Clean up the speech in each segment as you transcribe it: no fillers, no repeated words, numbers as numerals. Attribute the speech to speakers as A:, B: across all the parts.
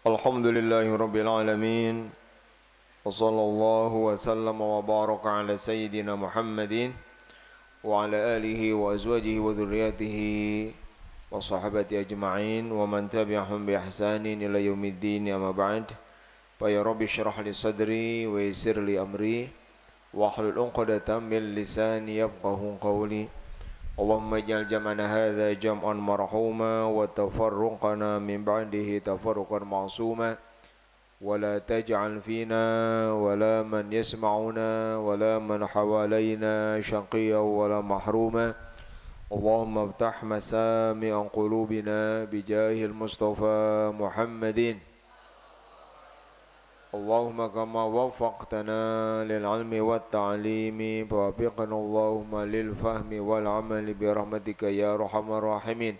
A: Alhamdulillahi Rabbil Alamin. Wa sallallahu wa sallam wa baraka ala Sayyidina Muhammadin wa ala alihi wa azwajihi wa dhurriyyatihi wa sahabati ajma'in wa man tabi'ahum bi ihsanin ila yaumiddin, amma ba'd. Fa ya Rabbi shrah li sadri wa yassir li amri wa hlul 'uqdatam min lisani yafqahu qawli. Allahumma ij'al jam'ana hadza jam'an marhuma wa tafarruqana min ba'dihi tafarruqan ma'suma wa la taj'al fina wa la man yasma'una wa la man hawalaina shaqiyyan wa la mahruma. Allahumma iftah masami'a qulubina bijahil Mustafa Muhammadin. Allahumma kama waffaqtana lil ilmi wat ta'limi fawafiqna Allahumma lil fahmi wal amali bi rahmatika ya arhamar rahimin.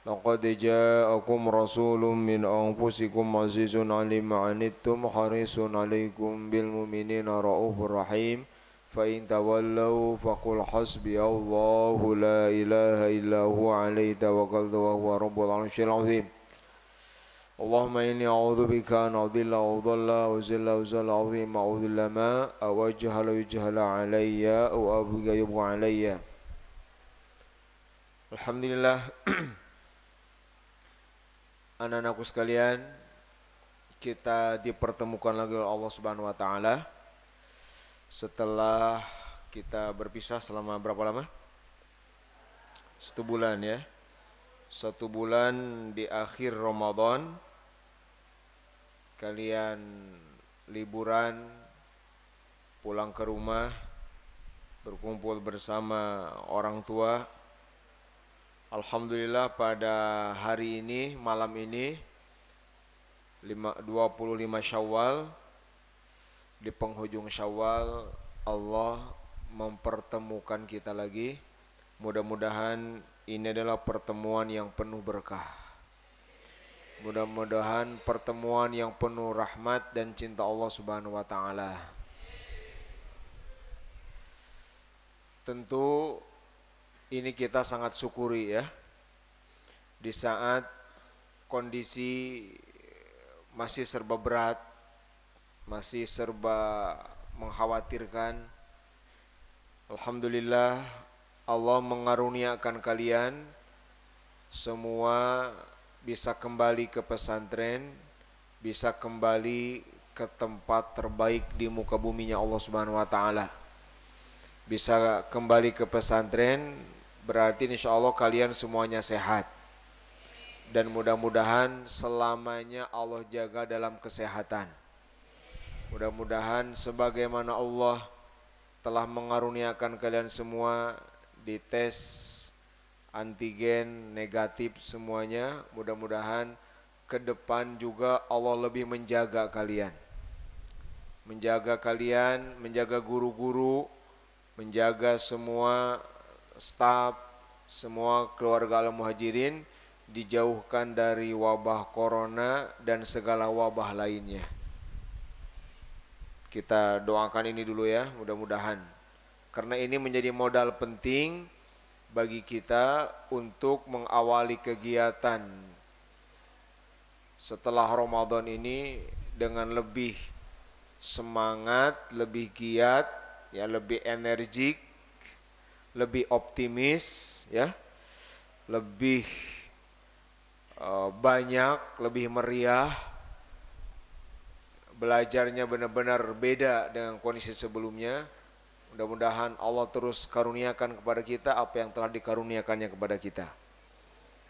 A: Laqad ja'akum rasulun min anfusikum azizun 'alayhi ma 'anittum harisun 'alaykum bil mu'minina raufur rahim. Fa in tawallaw faqul hasbiyallahu la ilaha illa huwa 'alayhi tawakkaltu wa huwa rabbul 'arsyil 'azim. Allahumma inni a'udzubika an adilla wa udalla wa zilla wa zalla azima wa udillama aw ajhala yujhala alayya aw abgha yubgha alayya. Alhamdulillah. Anak-anakku sekalian, kita dipertemukan lagi oleh Allah Subhanahu wa taala setelah kita berpisah selama berapa lama? 1 bulan ya. 1 bulan di akhir Ramadan, kalian liburan, pulang ke rumah, berkumpul bersama orang tua. Alhamdulillah pada hari ini, malam ini 25 Syawal, di penghujung Syawal Allah mempertemukan kita lagi. Mudah-mudahan ini adalah pertemuan yang penuh berkah. Mudah-mudahan pertemuan yang penuh rahmat dan cinta Allah Subhanahu wa taala. Tentu ini kita sangat syukuri ya. Di saat kondisi masih serba berat, masih serba mengkhawatirkan, alhamdulillah Allah mengaruniakan kalian semua bisa kembali ke pesantren, bisa kembali ke tempat terbaik di muka buminya Allah Subhanahu wa taala. Bisa kembali ke pesantren berarti insyaallah kalian semuanya sehat. Dan mudah-mudahan selamanya Allah jaga dalam kesehatan. Mudah-mudahan sebagaimana Allah telah mengaruniakan kalian semua dites antigen negatif semuanya, mudah-mudahan ke depan juga Allah lebih menjaga kalian. Menjaga kalian, menjaga guru-guru, menjaga semua staf, semua keluarga Al-Muhajirin dijauhkan dari wabah corona dan segala wabah lainnya. Kita doakan ini dulu ya, mudah-mudahan. Karena ini menjadi modal penting bagi kita untuk mengawali kegiatan setelah Ramadan ini dengan lebih semangat, lebih giat, ya, lebih energik, lebih optimis, ya, lebih banyak, lebih meriah. Belajarnya benar-benar beda dengan kondisi sebelumnya. Mudah-mudahan Allah terus karuniakan kepada kita apa yang telah dikaruniakannya kepada kita.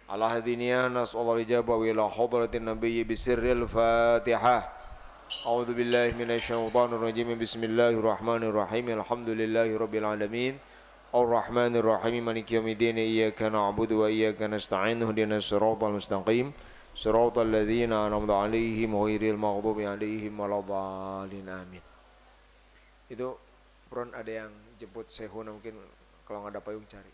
A: Ala hadiniya nas'allahu ijabah wa ila hadratin nabiyyi bisirril fatihah. A'udzu billahi minasyaitonir rajim. Bismillahirrahmanirrahim. Alhamdulillahi rabbil alamin. Arrahmanir rahim. Maliki yaumiddin. Iyyaka na'budu wa iyyaka nasta'in. Ihdinas siratal mustaqim. Siratal ladzina an'amta 'alaihim ghairil maghdubi 'alaihim waladdallin. Amin. Itu Bron, ada yang jemput Sehuna, mungkin kalau nggak ada payung cari.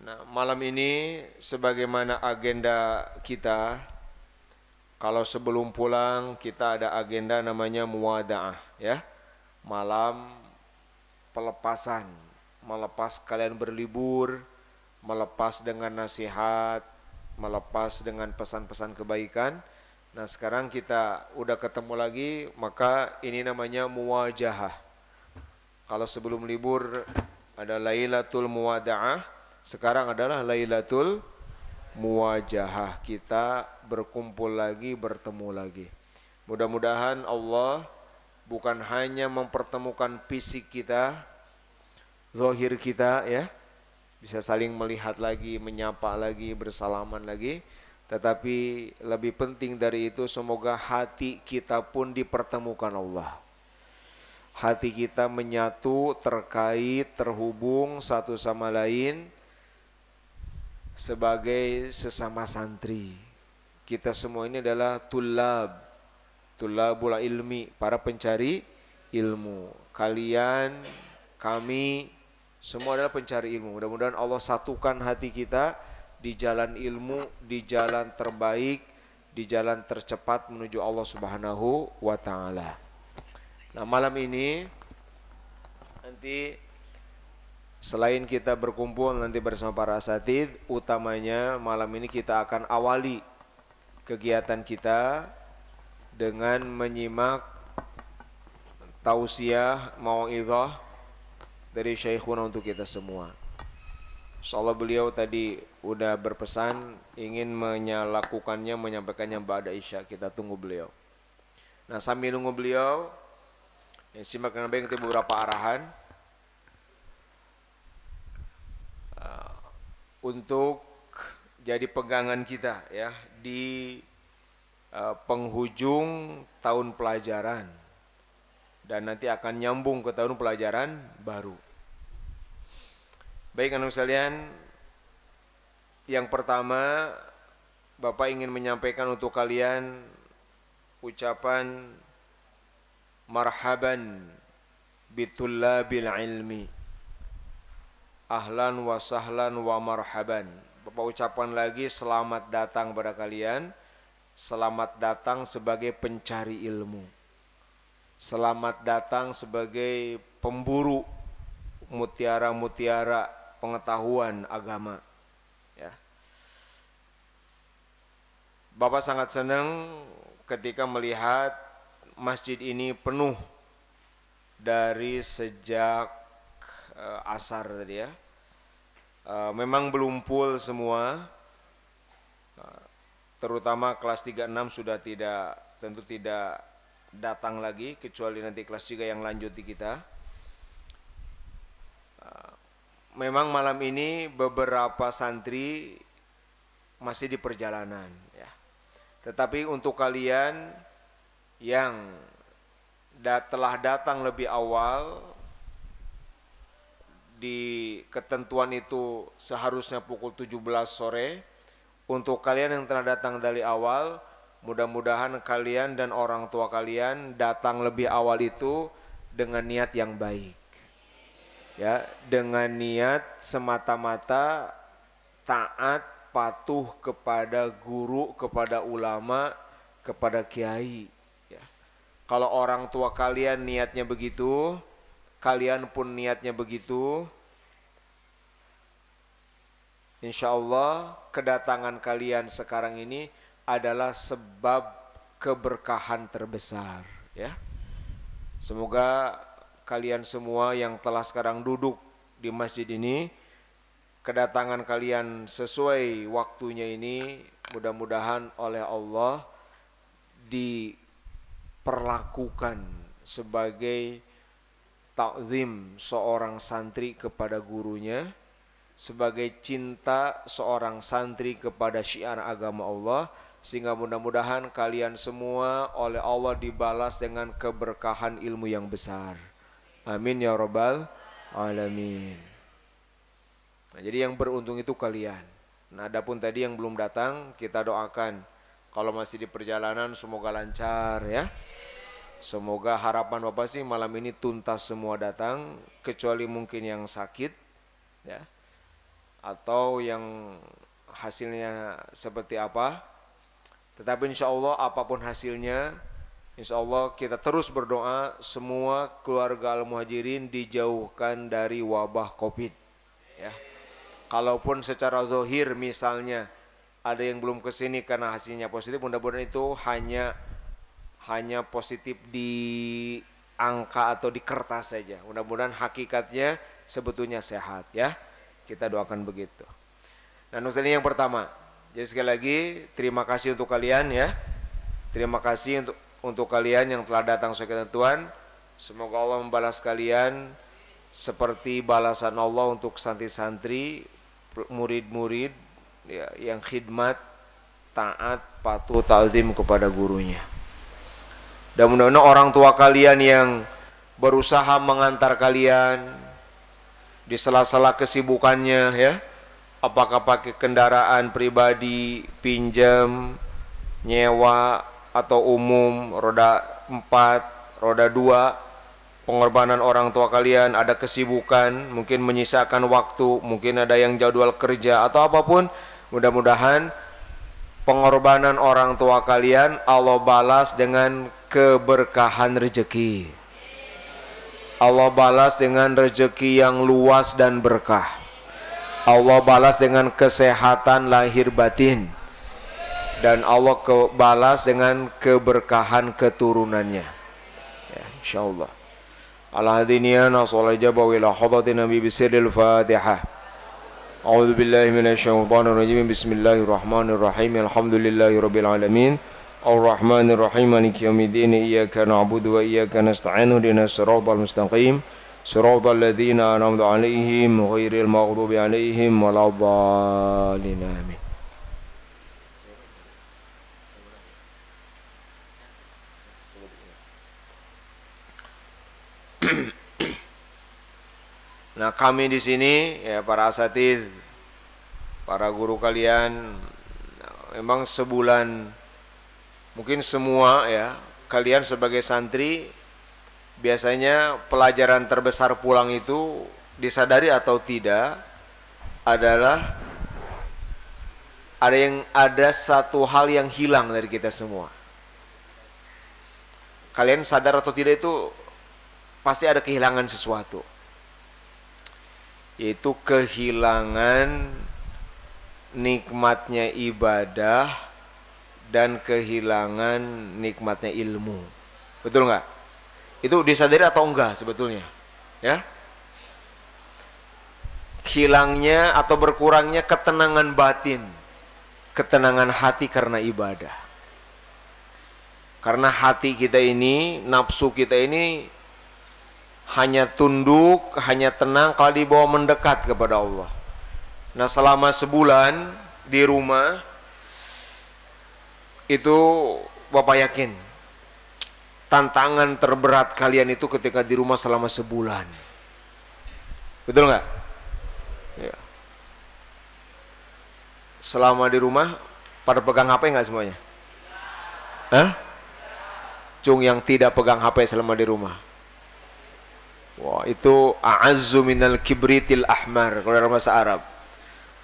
A: Nah, malam ini sebagaimana agenda kita, kalau sebelum pulang kita ada agenda namanya muwada'ah ya. Malam pelepasan, melepas kalian berlibur, melepas dengan nasihat, melepas dengan pesan-pesan kebaikan. Nah sekarang kita udah ketemu lagi, maka ini namanya muwajahah. Kalau sebelum libur ada Lailatul Muwada'ah, sekarang adalah Lailatul Muwajahah. Kita berkumpul lagi, bertemu lagi. Mudah-mudahan Allah bukan hanya mempertemukan fisik kita, zahir kita ya, bisa saling melihat lagi, menyapa lagi, bersalaman lagi. Tetapi lebih penting dari itu, semoga hati kita pun dipertemukan Allah. Hati kita menyatu, terkait, terhubung satu sama lain sebagai sesama santri. Kita semua ini adalah tulabul ilmi, para pencari ilmu. Kalian, kami, semua adalah pencari ilmu. Mudah-mudahan Allah satukan hati kita di jalan ilmu, di jalan terbaik, di jalan tercepat menuju Allah Subhanahu wa ta'ala. Nah malam ini nanti selain kita berkumpul nanti bersama para asatidz, utamanya malam ini kita akan awali kegiatan kita dengan menyimak tausiah mau'izah dari Syekhuna untuk kita semua. Insyaallah beliau tadi udah berpesan ingin melakukannya, menyampaikannya ba'da isya. Kita tunggu beliau. Nah sambil nunggu beliau, yang simak dengan baik nanti beberapa arahan untuk jadi pegangan kita ya di penghujung tahun pelajaran dan nanti akan nyambung ke tahun pelajaran baru. Baik anak sekalian, yang pertama Bapak ingin menyampaikan untuk kalian ucapan marhaban bitullabil ilmi, ahlan wa sahlan wa marhaban. Bapak ucapkan lagi selamat datang pada kalian, selamat datang sebagai pencari ilmu, selamat datang sebagai pemburu mutiara-mutiara pengetahuan agama ya. Bapak sangat senang ketika melihat masjid ini penuh dari sejak asar tadi ya. Memang belum full semua, terutama kelas 3-6 sudah tentu tidak datang lagi, kecuali nanti kelas 3 yang lanjut di kita. Memang malam ini beberapa santri masih di perjalanan ya. Tetapi untuk kalian yang telah datang lebih awal, di ketentuan itu seharusnya pukul 17 sore. Untuk kalian yang telah datang dari awal, mudah-mudahan kalian dan orang tua kalian datang lebih awal itu dengan niat yang baik. Ya, dengan niat semata-mata taat, patuh kepada guru, kepada ulama, kepada kiai. Ya. Kalau orang tua kalian niatnya begitu, kalian pun niatnya begitu, insya Allah kedatangan kalian sekarang ini adalah sebab keberkahan terbesar. Ya. Semoga kalian semua yang telah sekarang duduk di masjid ini, kedatangan kalian sesuai waktunya ini mudah-mudahan oleh Allah diperlakukan sebagai takzim seorang santri kepada gurunya, sebagai cinta seorang santri kepada syiar agama Allah, sehingga mudah-mudahan kalian semua oleh Allah dibalas dengan keberkahan ilmu yang besar. Amin ya rabbal alamin. Nah, jadi yang beruntung itu kalian. Nah, adapun tadi yang belum datang, kita doakan kalau masih di perjalanan semoga lancar ya. Semoga harapan Bapak sih malam ini tuntas semua datang, kecuali mungkin yang sakit ya, atau yang hasilnya seperti apa. Tetapi insya Allah apapun hasilnya, insya Allah kita terus berdoa semua keluarga Al-Muhajirin dijauhkan dari wabah COVID ya. Kalaupun secara zahir misalnya ada yang belum kesini karena hasilnya positif, mudah-mudahan itu hanya positif di angka atau di kertas saja. Mudah-mudahan hakikatnya sebetulnya sehat ya. Kita doakan begitu. Nah, Ustaz, ini yang pertama. Jadi sekali lagi terima kasih untuk kalian ya. Terima kasih untuk kalian yang telah datang sesuai ketentuan. Semoga Allah membalas kalian seperti balasan Allah untuk santri-santri, murid-murid ya, yang khidmat, taat, patuh, ta'zim kepada gurunya. Dan mudah-mudahan orang tua kalian yang berusaha mengantar kalian di sela-sela kesibukannya ya, apakah pakai kendaraan pribadi, pinjam, nyewa atau umum, roda 4, roda 2, pengorbanan orang tua kalian, ada kesibukan, mungkin menyisakan waktu, mungkin ada yang jadwal kerja atau apapun, mudah-mudahan pengorbanan orang tua kalian Allah balas dengan keberkahan rezeki. Allah balas dengan rezeki yang luas dan berkah. Allah balas dengan kesehatan lahir batin. Dan Allah balas dengan keberkahan keturunannya. Ya, insyaallah. Al-hadiniya nasollah jabah ila hadrati Nabi bisiril Fatihah. A'udzu billahi minasyaitonir rajim. Bismillahirrahmanirrahim. Alhamdulillahi rabbil alamin. Ar-Rahmanir Rahim. Maliki yaumiddin. Iyyaka na'budu wa iyyaka nasta'in. Ihdinas siratal mustaqim. Siratal ladzina an'amta 'alaihim ghairil maghdubi 'alaihim waladdallin. Amin. Nah, kami di sini ya, para asatidz, para guru kalian, memang sebulan mungkin semua ya, kalian sebagai santri biasanya pelajaran terbesar pulang itu disadari atau tidak adalah ada satu hal yang hilang dari kita semua. Kalian sadar atau tidak itu pasti ada kehilangan sesuatu, yaitu kehilangan nikmatnya ibadah dan kehilangan nikmatnya ilmu. Betul nggak? Itu disadari atau enggak sebetulnya? Ya, hilangnya atau berkurangnya ketenangan batin, ketenangan hati karena ibadah. Karena hati kita ini, nafsu kita ini hanya tunduk, hanya tenang kalau dibawa mendekat kepada Allah. Nah, selama sebulan di rumah itu Bapak yakin tantangan terberat kalian itu ketika di rumah selama sebulan. Betul nggak? Ya. Selama di rumah pada pegang HP nggak semuanya? Hah? Cung yang tidak pegang HP selama di rumah. Wah, itu a'azzu minal kibritil ahmar kalau dalam bahasa Arab.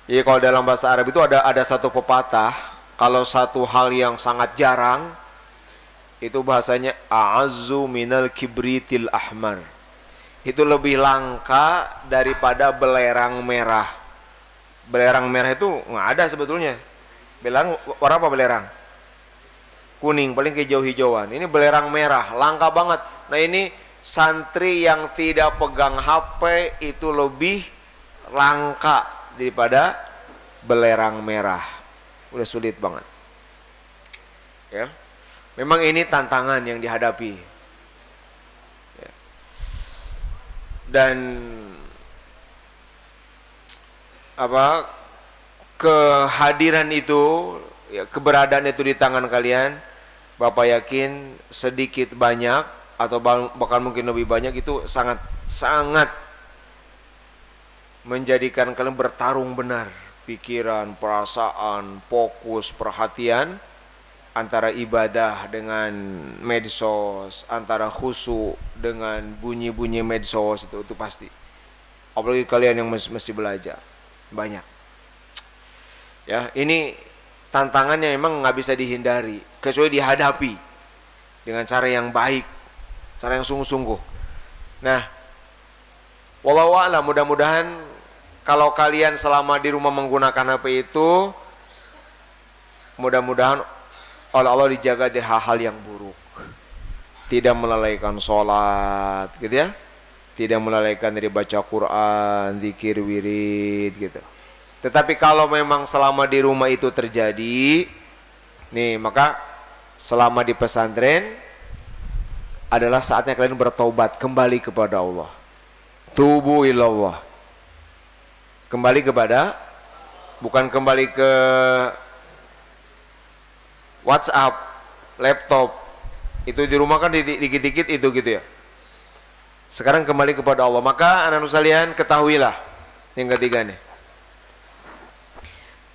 A: Jadi kalau dalam bahasa Arab itu ada satu pepatah, kalau satu hal yang sangat jarang itu bahasanya a'azzu minal kibritil ahmar. Itu lebih langka daripada belerang merah. Belerang merah itu nggak ada sebetulnya. Belerang warna apa belerang? Kuning, paling hijau-hijauan. Ini belerang merah, langka banget. Nah, ini santri yang tidak pegang HP itu lebih langka daripada belerang merah. Udah sulit banget. Ya. Memang ini tantangan yang dihadapi. Ya. Dan kehadiran itu, ya, keberadaan itu di tangan kalian, Bapak yakin sedikit banyak atau bahkan mungkin lebih banyak itu sangat menjadikan kalian bertarung benar, pikiran, perasaan, fokus, perhatian antara ibadah dengan medsos, antara khusyuk dengan bunyi-bunyi medsos, itu pasti. Apalagi kalian yang mesti belajar banyak. Ya, ini tantangannya memang nggak bisa dihindari, kecuali dihadapi dengan cara yang baik, cara yang sungguh-sungguh. Nah, wallahu a'lam, mudah-mudahan kalau kalian selama di rumah menggunakan HP itu mudah-mudahan oleh Allah dijaga dari hal-hal yang buruk. Tidak melalaikan sholat, gitu ya. Tidak melalaikan dari baca Quran, zikir, wirid, gitu. Tetapi kalau memang selama di rumah itu terjadi, nih maka selama di pesantren adalah saatnya kalian bertaubat, kembali kepada Allah. Tubu ilallah. Kembali kepada, bukan kembali ke WhatsApp, laptop. Itu di rumah kan dikit-dikit itu gitu ya. Sekarang kembali kepada Allah. Maka anak-anak sekalian ketahuilah yang ketiga nih,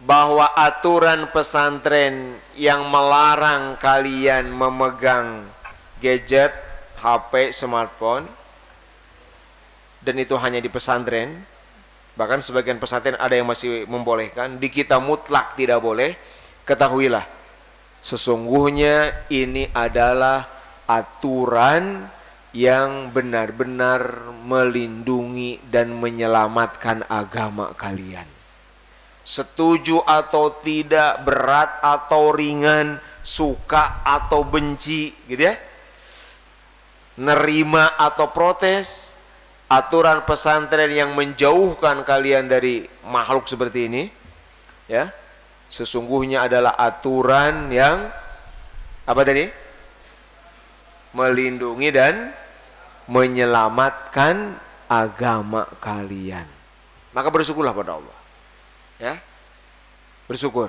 A: bahwa aturan pesantren yang melarang kalian memegang gadget, HP, smartphone, dan itu hanya di pesantren. Bahkan sebagian pesantren ada yang masih membolehkan, di kita mutlak tidak boleh. Ketahuilah, sesungguhnya ini adalah aturan yang benar-benar melindungi dan menyelamatkan agama kalian. Setuju atau tidak, berat atau ringan, suka atau benci, gitu ya, nerima atau protes, aturan pesantren yang menjauhkan kalian dari makhluk seperti ini, ya, sesungguhnya adalah aturan yang apa tadi? Melindungi dan menyelamatkan agama kalian. Maka bersyukurlah pada Allah, ya, bersyukur.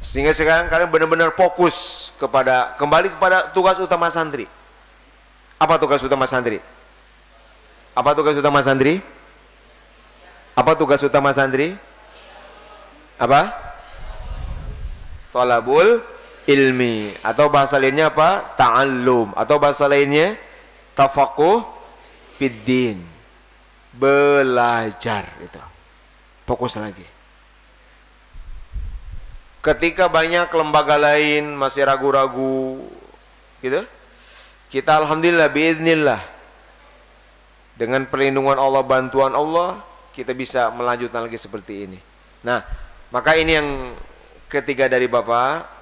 A: Sehingga sekarang kalian benar-benar fokus kepada, kembali kepada tugas utama santri. Apa tugas utama santri? Apa tugas utama santri? Apa tugas utama santri? Apa? Thalabul ilmi, atau bahasa lainnya apa? Ta'allum, atau bahasa lainnya tafaqquh fiddin. Belajar itu. Fokus lagi. Ketika banyak lembaga lain masih ragu-ragu, gitu, kita alhamdulillah biiznillah, dengan perlindungan Allah, bantuan Allah, kita bisa melanjutkan lagi seperti ini. Nah, maka ini yang ketiga dari Bapak.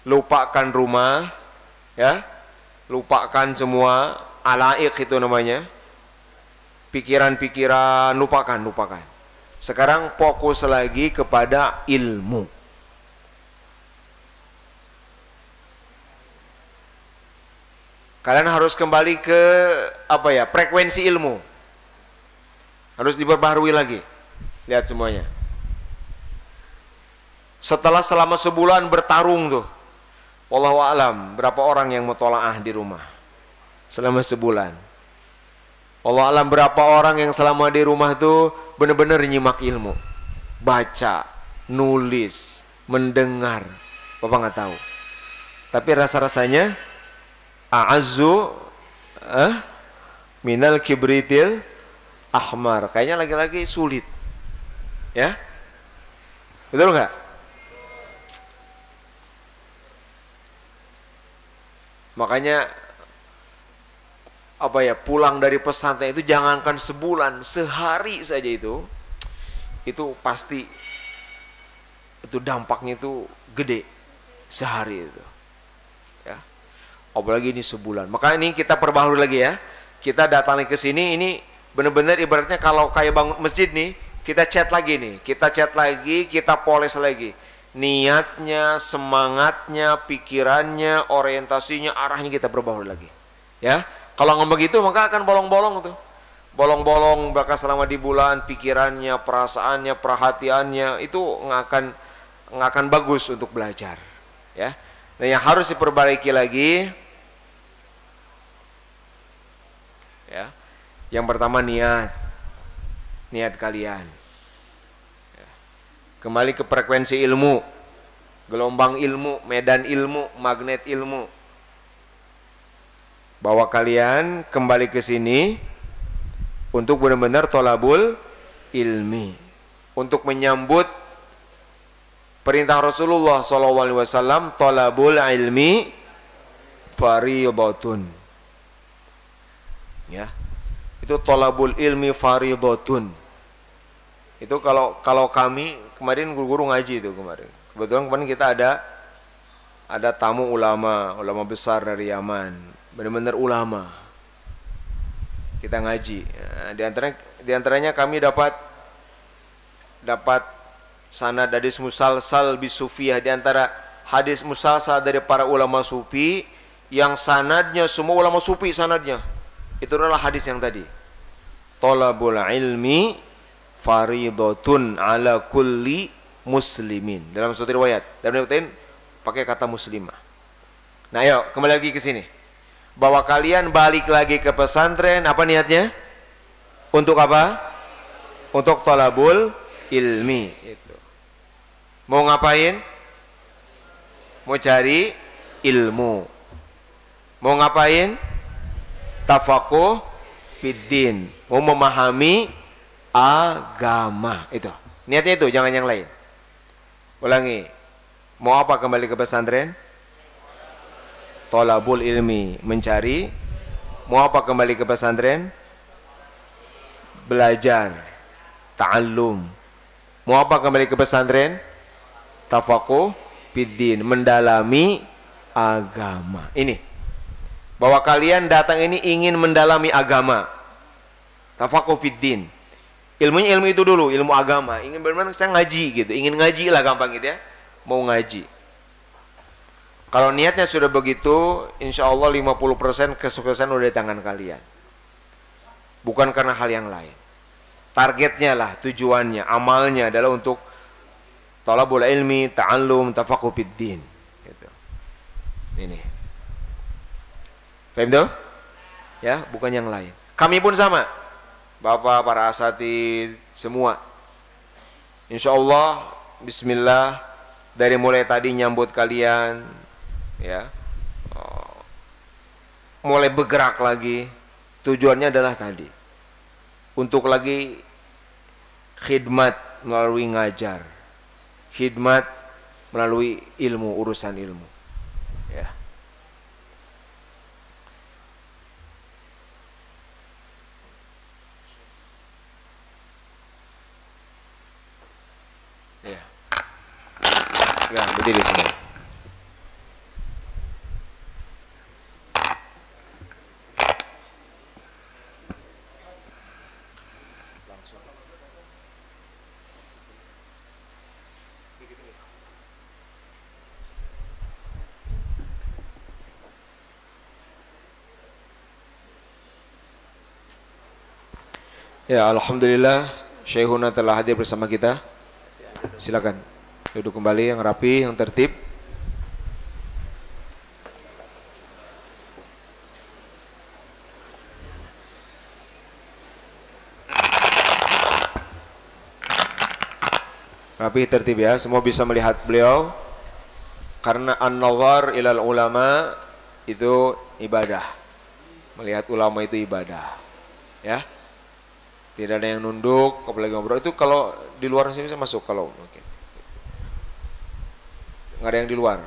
A: Lupakan rumah, ya, lupakan semua alaik itu namanya, pikiran-pikiran, lupakan. Sekarang fokus lagi kepada ilmu. Kalian harus kembali ke apa ya, frekuensi ilmu, harus diperbaharui lagi. Lihat semuanya. Setelah selama sebulan bertarung tuh, wallahu alam, berapa orang yang mutolaah di rumah selama sebulan? Wallahu alam, berapa orang yang selama di rumah itu benar-benar nyimak ilmu, baca, nulis, mendengar. Bapak nggak tahu. Tapi rasa-rasanya a'azzu minal kibritil ahmar. Kayaknya lagi-lagi sulit. Ya? Betul nggak? Makanya apa ya, pulang dari pesantren itu jangankan sebulan, sehari saja itu pasti itu dampaknya itu gede, sehari itu, ya. Apalagi ini sebulan. Maka ini kita perbaharui lagi ya. Kita datang ke sini, ini benar-benar ibaratnya kalau kayak bangun masjid nih, kita cat lagi nih, kita poles lagi. Niatnya, semangatnya, pikirannya, orientasinya, arahnya kita berbaharui lagi. Ya, kalau nggak begitu maka akan bolong-bolong tuh. Bolong-bolong bakal selama di bulan, pikirannya, perasaannya, perhatiannya itu nggak akan bagus untuk belajar. Ya, nah yang harus diperbaiki lagi, ya, yang pertama niat kalian. Kembali ke frekuensi ilmu, gelombang ilmu, medan ilmu, magnet ilmu. Bahwa kalian kembali ke sini untuk benar-benar thalabul ilmi, untuk menyambut perintah Rasulullah SAW, thalabul ilmi fariidatun. Ya, itu thalabul ilmi fariidatun. Itu kalau kami kemarin guru-guru ngaji itu kemarin. Kebetulan kemarin kita ada tamu ulama besar dari Yaman. Benar-benar ulama. Kita ngaji. Nah, di antaranya kami dapat sanad hadis musalsal bisufiyah, di antara hadis musalsal dari para ulama sufi yang sanadnya semua ulama sufi sanadnya. Itu adalah hadis yang tadi. Thalabul ilmi faridatun ala kulli muslimin. Dalam suatu riwayat, dalam riwayat pakai kata muslimah. Nah, ayo kembali lagi ke sini. Bahwa kalian balik lagi ke pesantren, apa niatnya? Untuk apa? Untuk thalabul ilmi. Itu. Mau ngapain? Mau cari ilmu. Mau ngapain? Tafaqquh fiddin. Mau memahami agama. Itu. Niatnya itu, jangan yang lain. Ulangi. Mau apa kembali ke pesantren? Thalabul ilmi, mencari. Mau apa kembali ke pesantren? Belajar, ta'allum. Mau apa kembali ke pesantren? Tafaqquh fiddin, mendalami agama. Ini bahwa kalian datang ini ingin mendalami agama. Tafaqquh fiddin. Ilmunya ilmu itu dulu, ilmu agama. Ingin benar-benar saya ngaji gitu. Ingin ngaji lah gampang gitu ya. Mau ngaji. Kalau niatnya sudah begitu, insya Allah 50% kesuksesan udah di tangan kalian. Bukan karena hal yang lain. Targetnya lah, tujuannya, amalnya adalah untuk thalabul ilmi, ta'allum, tafaqquh fiddin. Gitu. Ini. Paham tuh? Ya, bukan yang lain. Kami pun sama. Bapak, para asatidz, semua. Insya Allah, bismillah, dari mulai tadi nyambut kalian, ya, mulai bergerak lagi. Tujuannya adalah tadi, untuk lagi khidmat melalui ngajar, khidmat melalui ilmu, urusan ilmu, ya. Ya, ya, berdiri semua. Ya, alhamdulillah Syekhuna telah hadir bersama kita. Silakan duduk kembali yang rapi, yang tertib. Rapi, tertib ya, semua bisa melihat beliau. Karena an-nazar ilal ulama itu ibadah. Melihat ulama itu ibadah. Ya. Tidak ada yang nunduk, apalagi ngobrol. Itu kalau di luar sini bisa masuk kalau mungkin. Nggak ada yang di luar.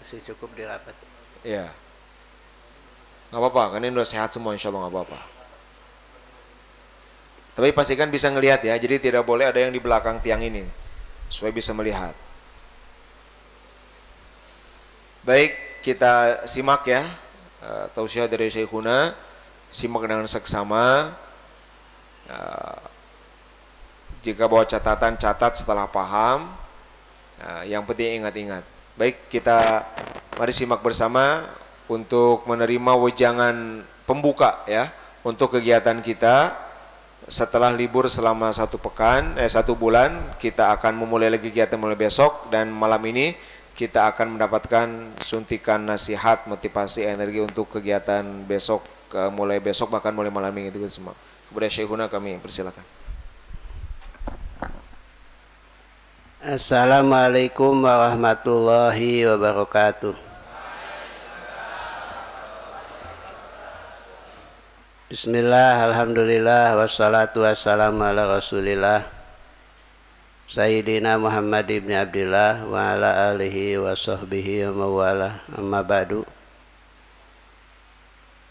B: Masih cukup di rapat.
A: Iya. Nggak apa-apa, kan ini udah sehat semua, insya Allah nggak apa-apa. Tapi pastikan bisa ngelihat ya, jadi tidak boleh ada yang di belakang tiang ini, supaya bisa melihat. Baik, kita simak ya, tausiah dari Syekhuna. Simak dengan seksama. Jika bawa catatan, catat setelah paham. Yang penting ingat-ingat. Baik, kita mari simak bersama untuk menerima wejangan pembuka ya untuk kegiatan kita. Setelah libur selama 1 bulan, kita akan memulai lagi kegiatan mulai besok, dan malam ini kita akan mendapatkan suntikan nasihat, motivasi, energi untuk kegiatan besok, mulai besok bahkan mulai malam ini itu semua. Kepada Syekhuna kami persilakan.
B: Assalamualaikum warahmatullahi wabarakatuh. Bismillah, alhamdulillah, wassalatu wassalamu ala rasulillah Sayyidina Muhammad ibn Abdillah wa ala alihi wa sahbihi wa mawala, amma ba'du.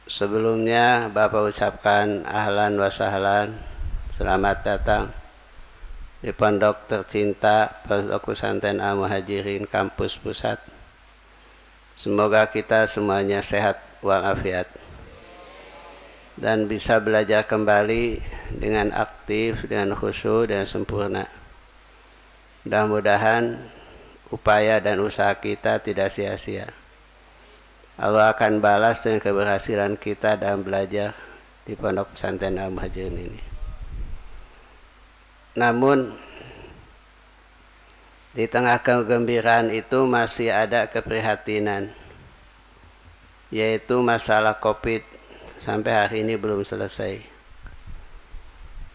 B: Sebelumnya Bapak ucapkan ahlan wa sahlan, Selamat datang di Pondok tercinta, Pondok Pesantren Al Muhajirin Kampus Pusat. Semoga kita semuanya sehat walafiat dan bisa belajar kembali dengan aktif, dengan khusyuk, dengan sempurna. Mudah-mudahan upaya dan usaha kita tidak sia-sia. Allah akan balas dengan keberhasilan kita dalam belajar di Pondok Pesantren Al Muhajirin ini. Namun di tengah kegembiraan itu masih ada keprihatinan, yaitu masalah COVID sampai hari ini belum selesai.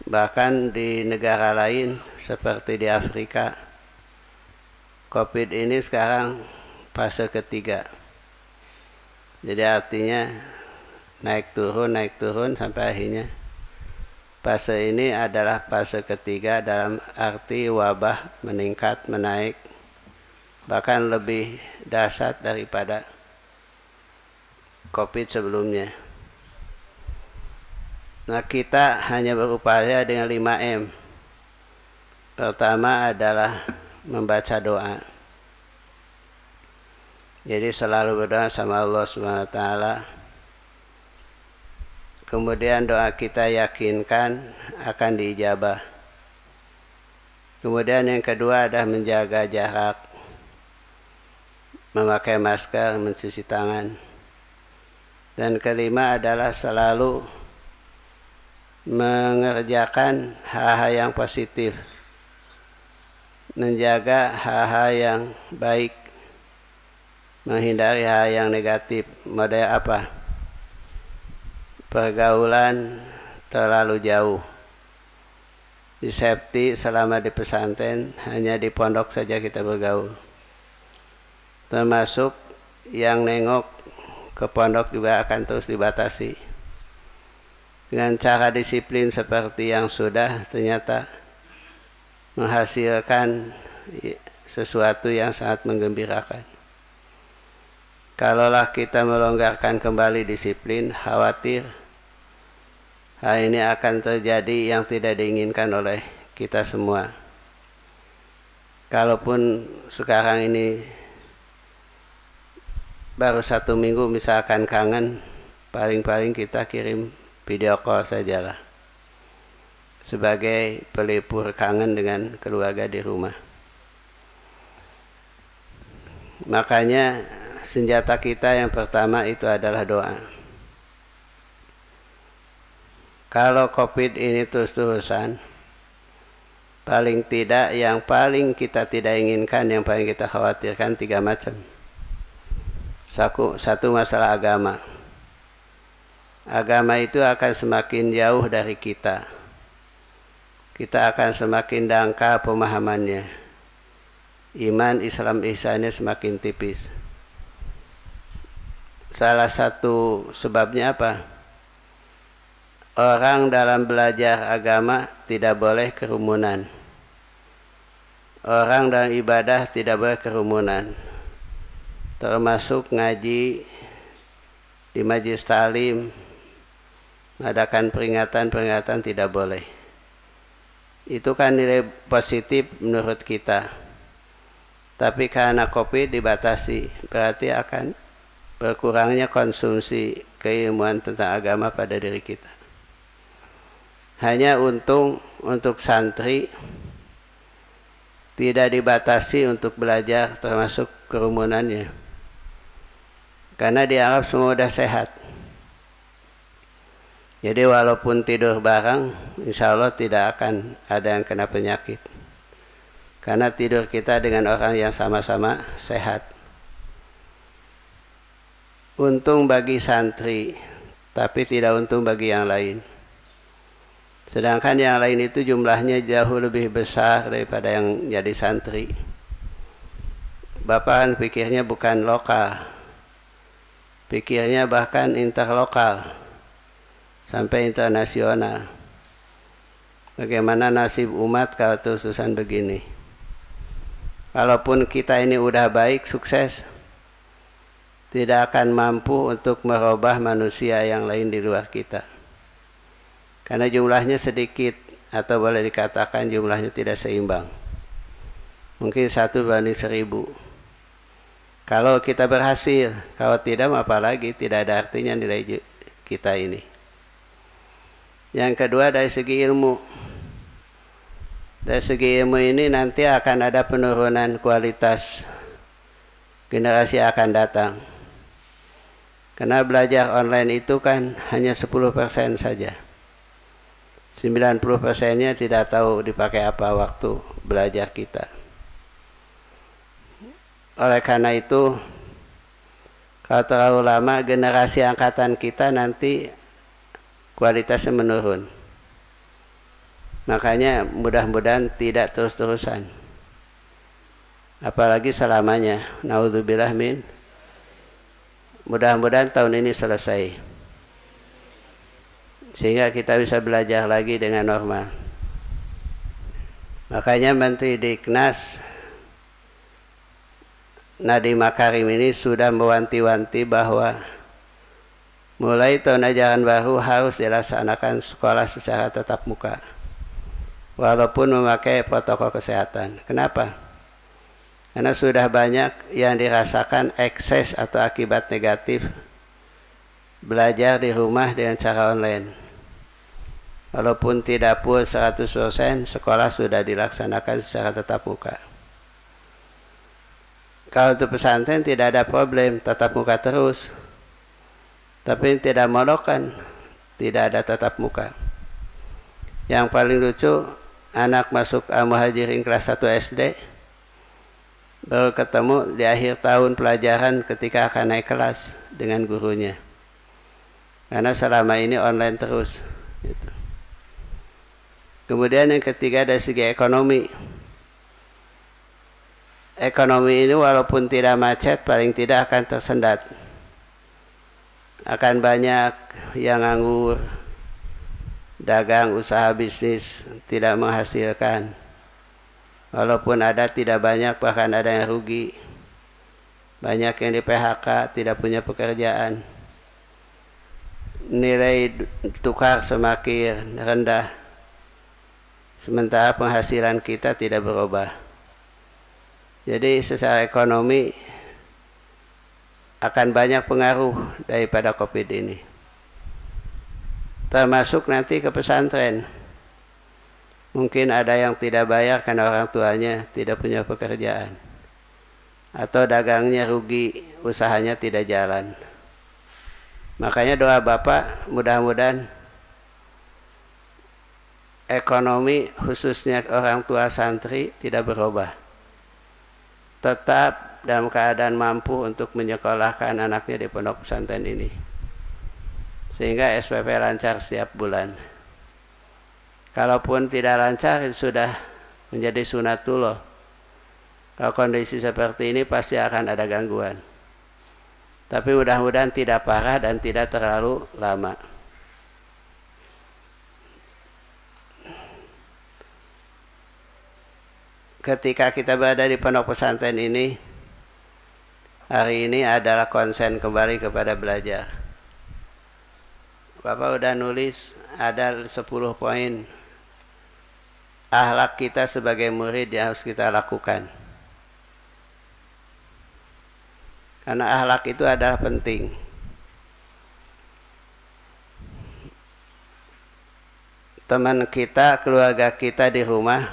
B: Bahkan di negara lain seperti di Afrika, COVID ini sekarang fase ketiga. Jadi artinya naik turun sampai akhirnya fase ini adalah fase ketiga, dalam arti wabah meningkat, menaik, bahkan lebih dahsyat daripada COVID sebelumnya. Nah, kita hanya berupaya dengan 5M. Pertama adalah membaca doa. Jadi selalu berdoa sama Allah SWT. Kemudian doa kita yakinkan akan diijabah. Kemudian yang kedua adalah menjaga jarak, memakai masker, mencuci tangan. Dan kelima adalah selalu mengerjakan hal-hal yang positif, menjaga hal-hal yang baik, menghindari hal yang negatif. Model apa? Pergaulan terlalu jauh. Di safety selama di pesantren, hanya di pondok saja kita bergaul. Termasuk yang nengok ke pondok juga akan terus dibatasi. Dengan cara disiplin seperti yang sudah, ternyata menghasilkan sesuatu yang sangat menggembirakan. Kalaulah kita melonggarkan kembali disiplin, khawatir hal ini akan terjadi yang tidak diinginkan oleh kita semua. Kalaupun sekarang ini baru 1 minggu misalkan kangen, paling-paling kita kirim video call sajalah sebagai pelipur kangen dengan keluarga di rumah. Makanya senjata kita yang pertama itu adalah doa. Kalau COVID ini terus-terusan, paling tidak yang paling kita tidak inginkan, yang paling kita khawatirkan 3 macam. Satu, masalah agama. Agama itu akan semakin jauh dari kita. Kita akan semakin dangkal pemahamannya. Iman, Islam, ihsannya semakin tipis. Salah satu sebabnya apa? Orang dalam belajar agama tidak boleh kerumunan. Orang dalam ibadah tidak boleh kerumunan. Termasuk ngaji di majelis ta'lim, mengadakan peringatan-peringatan tidak boleh. Itu kan nilai positif menurut kita. Tapi karena COVID dibatasi, berarti akan berkurangnya konsumsi keilmuan tentang agama pada diri kita. Hanya untung untuk santri tidak dibatasi untuk belajar termasuk kerumunannya. Karena dianggap semua sudah sehat. Jadi walaupun tidur bareng, insya Allah tidak akan ada yang kena penyakit. Karena tidur kita dengan orang yang sama-sama sehat. Untung bagi santri, tapi tidak untung bagi yang lain. Sedangkan yang lain itu jumlahnya jauh lebih besar daripada yang jadi santri. Bapak kan pikirnya bukan lokal, pikirnya bahkan interlokal sampai internasional. Bagaimana nasib umat kalau terus-terusan begini? Kalaupun kita ini udah baik, sukses, tidak akan mampu untuk merubah manusia yang lain di luar kita. Karena jumlahnya sedikit, atau boleh dikatakan jumlahnya tidak seimbang. Mungkin 1:1000. Kalau kita berhasil, kalau tidak apalagi, tidak ada artinya nilai kita ini. Yang kedua dari segi ilmu. Dari segi ilmu ini nanti akan ada penurunan kualitas generasi akan datang. Karena belajar online itu kan hanya 10% saja. 90%-nya tidak tahu dipakai apa waktu belajar kita. Oleh karena itu, kalau terlalu lama generasi angkatan kita nanti kualitasnya menurun. Makanya mudah-mudahan tidak terus-terusan. Apalagi selamanya. Naudzubillah min. Mudah-mudahan tahun ini selesai. Sehingga kita bisa belajar lagi dengan normal. Makanya Menteri Diknas Nadiem Makarim ini sudah mewanti-wanti bahwa mulai tahun ajaran baru harus dilaksanakan sekolah secara tatap muka. Walaupun memakai protokol kesehatan. Kenapa? Karena sudah banyak yang dirasakan ekses atau akibat negatif belajar di rumah dengan cara online. Walaupun tidak full 100%, sekolah sudah dilaksanakan secara tatap muka. Kalau untuk pesantren tidak ada problem, tatap muka terus. Tapi tidak monokkan, tidak ada tatap muka. Yang paling lucu, anak masuk Al-Muhajirin kelas 1 SD, baru ketemu di akhir tahun pelajaran ketika akan naik kelas dengan gurunya. Karena selama ini online terus. Gitu. Kemudian yang ketiga dari segi ekonomi. Ekonomi ini walaupun tidak macet, paling tidak akan tersendat. Akan banyak yang nganggur, dagang, usaha bisnis tidak menghasilkan. Walaupun ada tidak banyak, bahkan ada yang rugi. Banyak yang di PHK, tidak punya pekerjaan. Nilai tukar semakin rendah. Sementara penghasilan kita tidak berubah. Jadi secara ekonomi akan banyak pengaruh daripada COVID ini. Termasuk nanti ke pesantren. Mungkin ada yang tidak bayar karena orang tuanya tidak punya pekerjaan. Atau dagangnya rugi, usahanya tidak jalan. Makanya doa Bapak mudah-mudahan ekonomi khususnya orang tua santri tidak berubah. Tetap dalam keadaan mampu untuk menyekolahkan anaknya di pondok pesantren ini. Sehingga SPP lancar setiap bulan. Kalaupun tidak lancar, sudah menjadi sunatullah. Kalau kondisi seperti ini pasti akan ada gangguan. Tapi mudah-mudahan tidak parah dan tidak terlalu lama. Ketika kita berada di pondok pesantren ini, hari ini adalah konsen kembali kepada belajar. Bapak udah nulis ada 10 poin akhlak kita sebagai murid yang harus kita lakukan. Karena akhlak itu adalah penting. Teman kita, keluarga kita di rumah,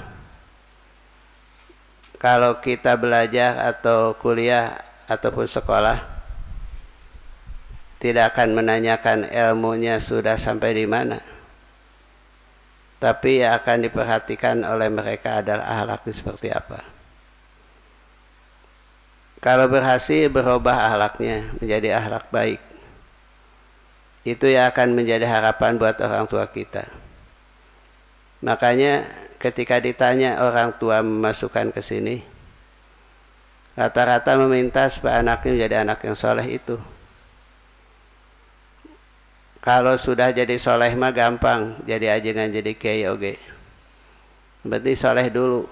B: kalau kita belajar atau kuliah ataupun sekolah, tidak akan menanyakan ilmunya sudah sampai di mana. Tapi yang akan diperhatikan oleh mereka adalah akhlaknya seperti apa. Kalau berhasil berubah akhlaknya menjadi akhlak baik, itu yang akan menjadi harapan buat orang tua kita. Makanya ketika ditanya orang tua memasukkan ke sini, rata-rata meminta supaya anaknya menjadi anak yang soleh itu. Kalau sudah jadi soleh mah gampang, jadi ajengan jadi kiai oge. Berarti soleh dulu.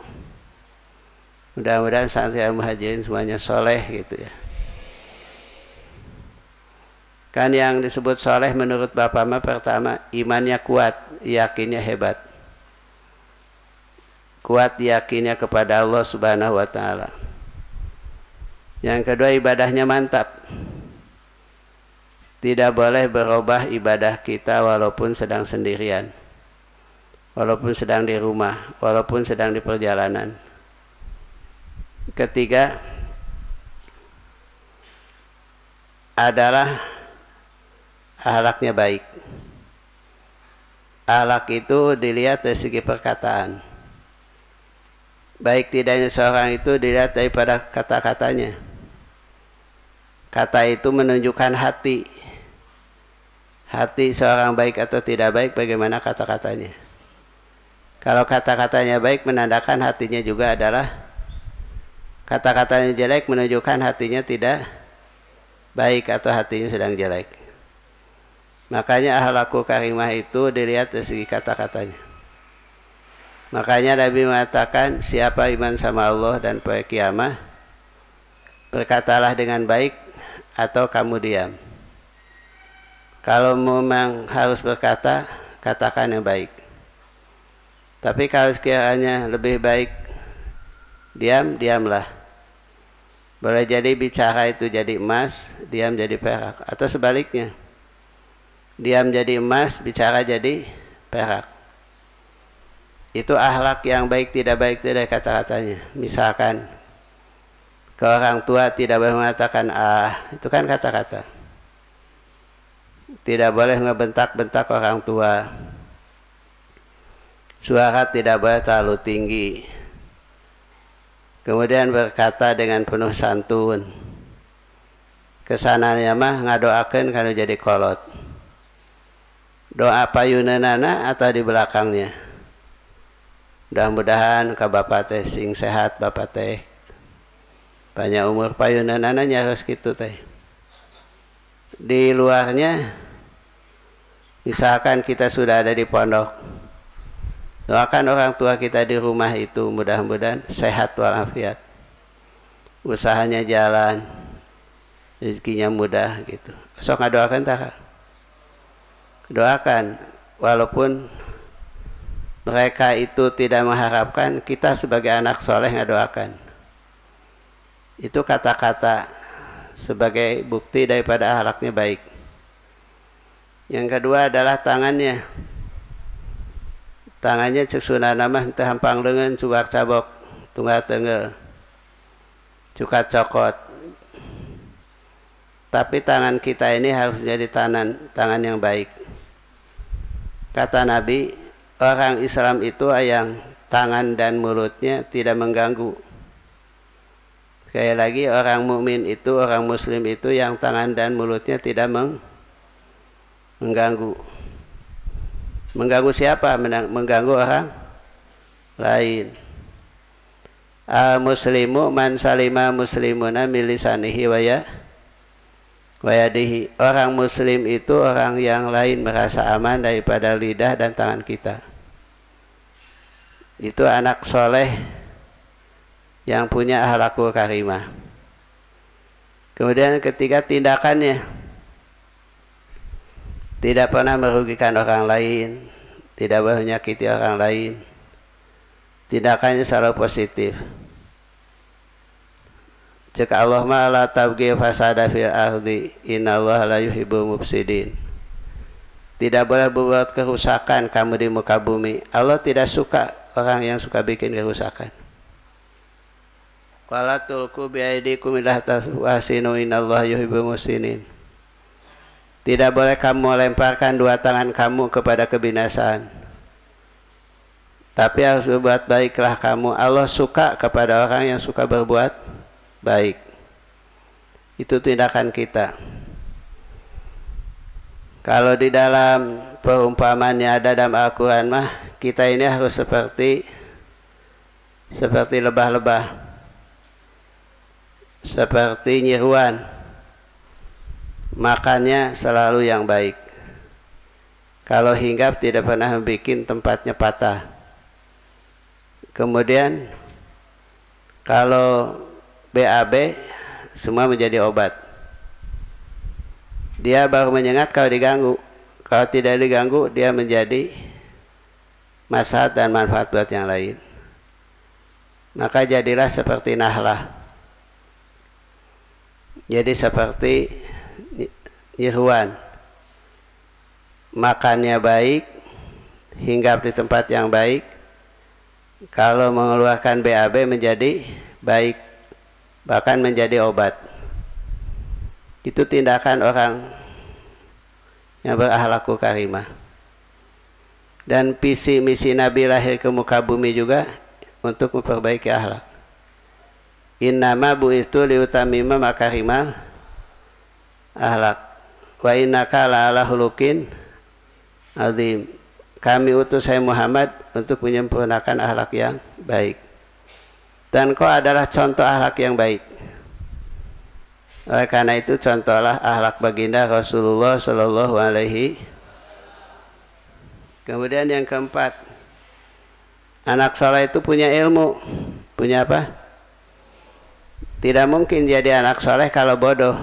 B: Mudah-mudahan santri Al-Muhajirin semuanya soleh gitu ya. Kan yang disebut soleh menurut Bapak mah pertama imannya kuat, yakinnya hebat. kuat yakinnya kepada Allah Subhanahu wa taala. Yang kedua, ibadahnya mantap. Tidak boleh berubah ibadah kita walaupun sedang sendirian, walaupun sedang di rumah, walaupun sedang di perjalanan. Ketiga adalah akhlaknya baik. Akhlak itu dilihat dari segi perkataan. Baik tidaknya seorang itu dilihat daripada kata-katanya. Kata itu menunjukkan hati. Hati seorang baik atau tidak baik, bagaimana kata-katanya. Kalau kata-katanya baik, menandakan hatinya juga adalah, kata-katanya jelek menunjukkan hatinya tidak baik atau hatinya sedang jelek. Makanya akhlakul karimah itu dilihat dari segi kata-katanya. Makanya Nabi mengatakan, siapa iman sama Allah dan pada kiamat, berkatalah dengan baik atau kamu diam. Kalau memang harus berkata, katakan yang baik. Tapi kalau sekiranya lebih baik diam, diamlah. Boleh jadi bicara itu jadi emas, diam jadi perak, atau sebaliknya. Diam jadi emas, bicara jadi perak. Itu akhlak yang baik tidak dari kata-katanya. Misalkan ke orang tua tidak boleh mengatakan itu kan kata-kata. Tidak boleh ngebentak-bentak orang tua. Suara tidak boleh terlalu tinggi. Kemudian berkata dengan penuh santun. Kesananya mah ngadoakeun kana jadi kolot. Doa payuneunana atau di belakangnya. Mudah-mudahan ka bapak teh sing sehat, bapak teh banyak umur, payuneunana nyaros kitu teh. Di luarnya, misalkan kita sudah ada di pondok, doakan orang tua kita di rumah itu mudah-mudahan sehat walafiat, usahanya jalan, rezekinya mudah gitu. Sok ngadoakan tak? Doakan, walaupun mereka itu tidak mengharapkan, kita sebagai anak soleh ngadoakan. Itu kata-kata sebagai bukti daripada akhlaknya baik. Yang kedua adalah tangannya. Tangannya cek sunana mah teu hampang leungeun cuak cabok tunggal teungeul. Cukat cokot. Tapi tangan kita ini harus jadi tangan yang baik. Kata Nabi, orang Islam itu yang tangan dan mulutnya tidak mengganggu. Sekali lagi, orang mukmin itu, orang muslim itu yang tangan dan mulutnya tidak mengganggu. Mengganggu siapa? Mengganggu orang lain. Al-muslimu man salima muslimuna min lisanihi wa yadihi. Orang muslim itu orang yang lain merasa aman daripada lidah dan tangan kita. Itu anak soleh yang punya akhlakul karimah. Kemudian ketiga, tindakannya tidak pernah merugikan orang lain, tidak boleh menyakiti orang lain. Tindakannya selalu positif. Jika Allah la tabghi fasada fil ardi innallaha la yuhibbul mufsidin. Tidak boleh berbuat kerusakan kamu di muka bumi. Allah tidak suka orang yang suka bikin kerusakan. Qala tulqu bi aydikum ila tahwasinu innallaha yuhibbul muhsinin. Tidak boleh kamu lemparkan dua tangan kamu kepada kebinasaan. Tapi harus berbuat baiklah kamu. Allah suka kepada orang yang suka berbuat baik. Itu tindakan kita. Kalau di dalam perumpamannya ada dalam Al-Quran mah, kita ini harus seperti lebah-lebah. Seperti nyiruan, makannya selalu yang baik. Kalau hinggap tidak pernah membuat tempatnya patah. Kemudian kalau BAB semua menjadi obat. Dia baru menyengat kalau diganggu. Kalau tidak diganggu dia menjadi maslahat dan manfaat buat yang lain. maka jadilah seperti nahlah. Jadi seperti nyeruan, makannya baik, hinggap di tempat yang baik. Kalau mengeluarkan BAB menjadi baik, bahkan menjadi obat. Itu tindakan orang yang berakhlakul karimah. Dan visi misi Nabi lahir ke muka bumi juga untuk memperbaiki akhlak. Innama bu'istu liutamima makarimal akhlak wa innaka la'ala hulukin azim. Kami utus saya Muhammad untuk menyempurnakan akhlak yang baik. Dan kau adalah contoh akhlak yang baik. Oleh karena itu contohlah akhlak baginda Rasulullah Sallallahu Alaihi. Kemudian yang keempat, anak saleh itu punya ilmu. Punya apa? Tidak mungkin jadi anak soleh kalau bodoh.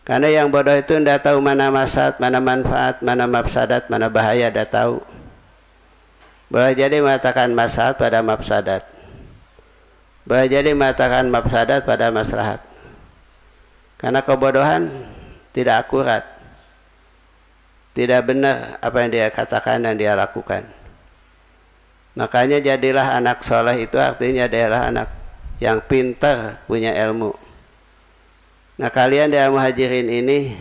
B: Karena yang bodoh itu tidak tahu mana maslahat, mana manfaat, mana mafsadat, mana bahaya, tidak tahu. Boleh jadi mengatakan maslahat pada mafsadat. Boleh jadi mengatakan mafsadat pada maslahat. Karena kebodohan tidak akurat. Tidak benar apa yang dia katakan dan dia lakukan. Makanya jadilah anak soleh itu artinya adalah anak yang pintar, punya ilmu. Nah kalian di Muhajirin ini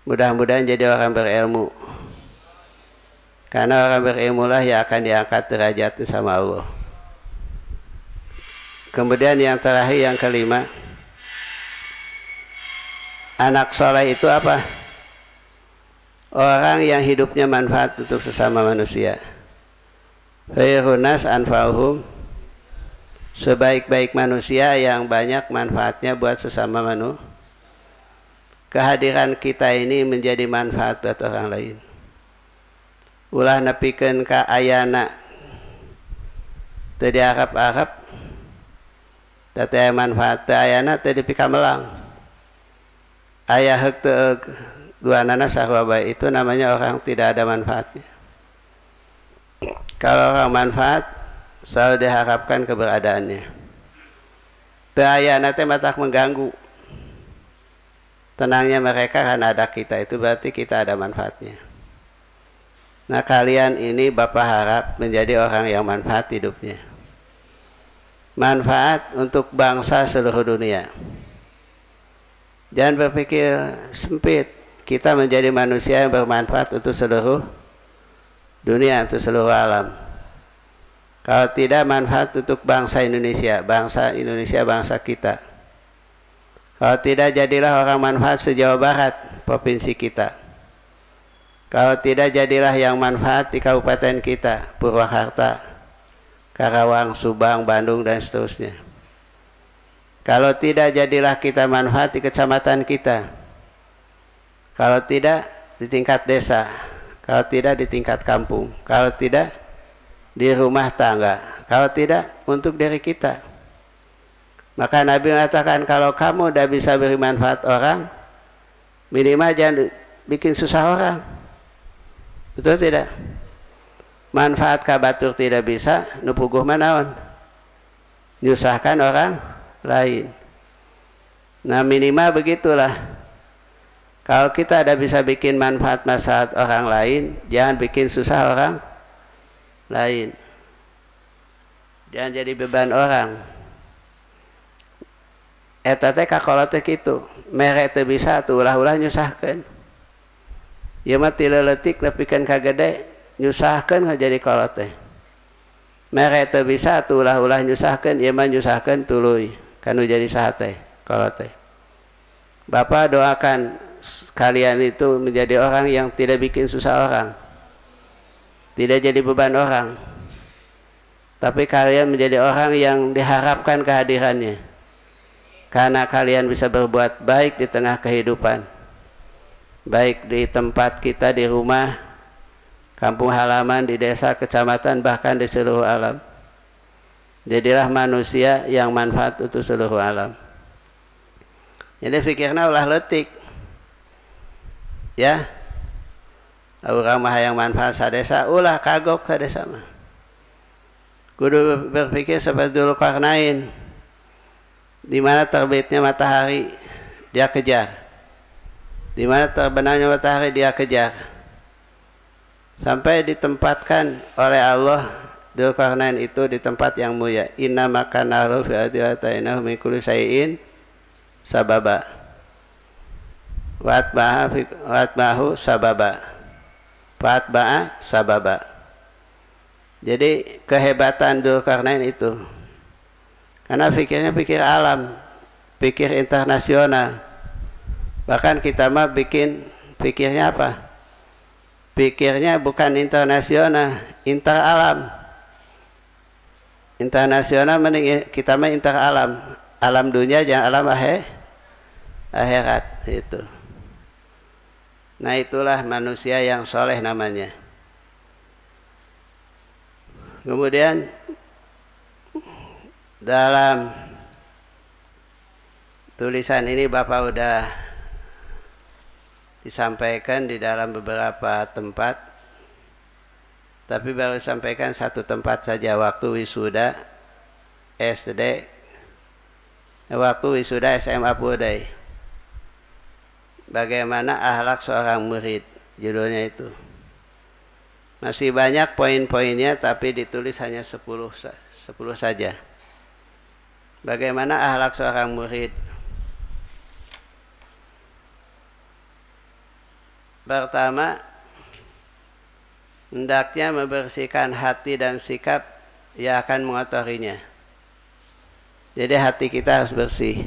B: mudah-mudahan jadi orang berilmu. Karena orang berilmu lah yang akan diangkat derajat sama Allah. Kemudian yang terakhir, yang kelima, anak soleh itu apa? Orang yang hidupnya manfaat untuk sesama manusia. Khairun nas anfa'uhum, sebaik-baik manusia yang banyak manfaatnya buat sesama manusia. Kehadiran kita ini menjadi manfaat buat orang lain. Ulah nepikeun ka ayana teu diharap-harap, teu aya manfaat teu ayana teu dipika melang. Aya heuk teu duanana sarua bae, itu namanya orang tidak ada manfaatnya. Kalau orang manfaat selalu diharapkan keberadaannya. Teu ayana teh matak mengganggu. Tenangnya mereka karena ada kita, itu berarti kita ada manfaatnya. Nah kalian ini Bapak harap menjadi orang yang manfaat hidupnya. Manfaat untuk bangsa seluruh dunia. Jangan berpikir sempit. Kita menjadi manusia yang bermanfaat untuk seluruh dunia, untuk seluruh alam. Kalau tidak, manfaat untuk bangsa Indonesia, bangsa kita. Kalau tidak, jadilah orang manfaat se-Jawa Barat, provinsi kita. Kalau tidak, jadilah yang manfaat di kabupaten kita, Purwakarta, Karawang, Subang, Bandung, dan seterusnya. Kalau tidak, jadilah kita manfaat di kecamatan kita. Kalau tidak, di tingkat desa. Kalau tidak, di tingkat kampung. Kalau tidak, di rumah tangga. Kalau tidak, untuk diri kita. Maka Nabi mengatakan, kalau kamu tidak bisa beri manfaat orang, minimal jangan bikin susah orang. Betul tidak? Manfaat kabatur tidak bisa, nupuguh manaon, nyusahkan orang lain. Nah minimal begitulah. Kalau kita ada bisa bikin manfaat maslahat orang lain, jangan bikin susah orang lain. Jangan jadi beban orang. Eta teh kakolot teh kitu, mere teu bisa tuh ulah-ulah nyusahkeun. Ieu mah ti leuletik nepikeun ka gede, nyusahkeun jadi kolot teh. Mere teu bisa tuh ulah-ulah nyusahkeun, ieu mah nyusahkeun tuluy, kanu jadi saha teh kolot teh. Bapak doakan kalian itu menjadi orang yang tidak bikin susah orang, tidak jadi beban orang, tapi kalian menjadi orang yang diharapkan kehadirannya, karena kalian bisa berbuat baik di tengah kehidupan, baik di tempat kita, di rumah, kampung halaman, di desa, kecamatan, bahkan di seluruh alam. Jadilah manusia yang manfaat untuk seluruh alam. Jadi fikirna ulah leutik. Ya, urang mah yang manfaat sadesa, ulah kagok sadesa mah. kudu berpikir seperti Dzulqarnain, di mana terbitnya matahari dia kejar, di mana terbenamnya matahari dia kejar, sampai ditempatkan oleh Allah Dzulqarnain itu di tempat yang mulia. Inna makanahu fi adiyatainahu min kulli syai'in sababa watbahu sababa fatba'a sababa. Jadi kehebatan Dzulqarnain itu karena pikirnya pikir alam, pikir internasional. Bahkan kita mah bikin pikirnya apa? Pikirnya bukan internasional, inter alam. Internasional mending kita mah inter alam. Alam dunia jangan alam akhirat itu. Nah, itulah manusia yang soleh namanya. Kemudian dalam tulisan ini Bapak udah disampaikan di dalam beberapa tempat, tapi baru sampaikan satu tempat saja, waktu wisuda SD, waktu wisuda SMA Pudai. Bagaimana akhlak seorang murid, judulnya itu. Masih banyak poin-poinnya, tapi ditulis hanya 10 saja. Bagaimana akhlak seorang murid? Pertama, hendaknya membersihkan hati dan sikap yang akan mengotorinya. Jadi hati kita harus bersih.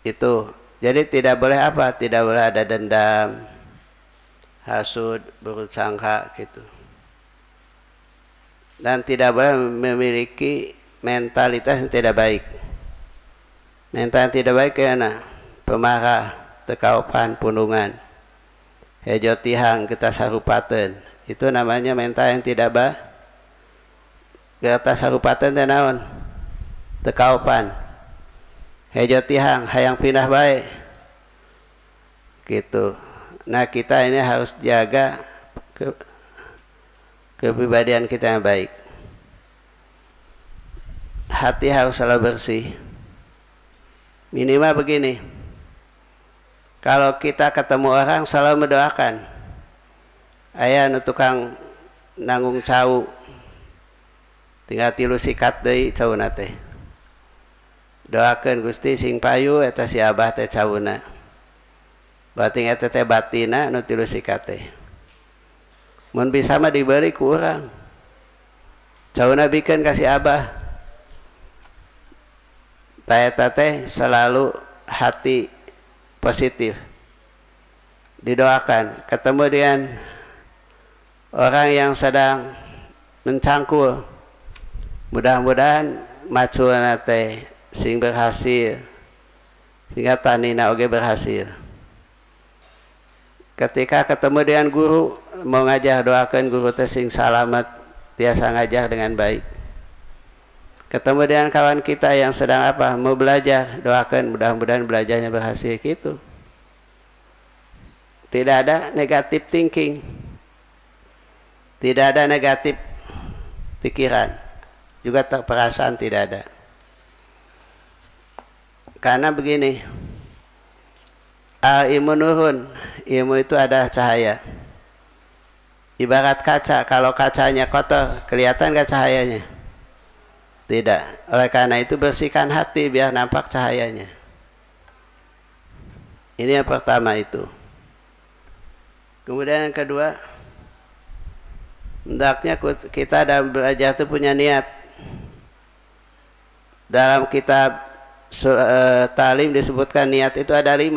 B: Itu. Jadi tidak boleh apa? Tidak boleh ada dendam, hasud, buruk sangka gitu. Dan tidak boleh memiliki mentalitas yang tidak baik. Mental yang tidak baik karena pemarah, tekaupan, punungan, hejotihang, kita sarupaten. Itu namanya mental yang tidak baik. Kita sarupaten dan naon? Tekaupan, hejotihang, hayang pindah baik. Gitu. Nah, kita ini harus jaga kepribadian kita yang baik. Hati harus selalu bersih. Minimal begini, kalau kita ketemu orang selalu mendoakan. Aya nu tukang nanggung cau, tinggal tilu sikat deui cauna teh. Doakeun Gusti sing payu eta si Abah teh cauna. Bating eta teh batina nu tilu sikat teh. Mun bisa mah diberi ku urang. Cauna bikeun ka si Abah. Ta eta teh selalu hati positif. Didoakan. Ketemu dengan orang yang sedang mencangkul, mudah-mudahan macuna teh sing berhasil, sehingga tanina oge berhasil. Ketika ketemu dengan guru mau ngajar, doakan guru teh sing salamet, tiasa ngajar dengan baik. Ketemu dengan kawan kita yang sedang apa? Mau belajar, doakan mudah-mudahan belajarnya berhasil gitu. Tidak ada negatif thinking. Tidak ada negatif pikiran. Juga perasaan tidak ada. Karena begini, ilmu nurun, ilmu itu ada cahaya. Ibarat kaca, kalau kacanya kotor, kelihatan gak cahayanya? Tidak. Oleh karena itu bersihkan hati biar nampak cahayanya. Ini yang pertama itu. Kemudian yang kedua, hendaknya kita dalam belajar itu punya niat. Dalam kitab Talim disebutkan niat itu ada 5.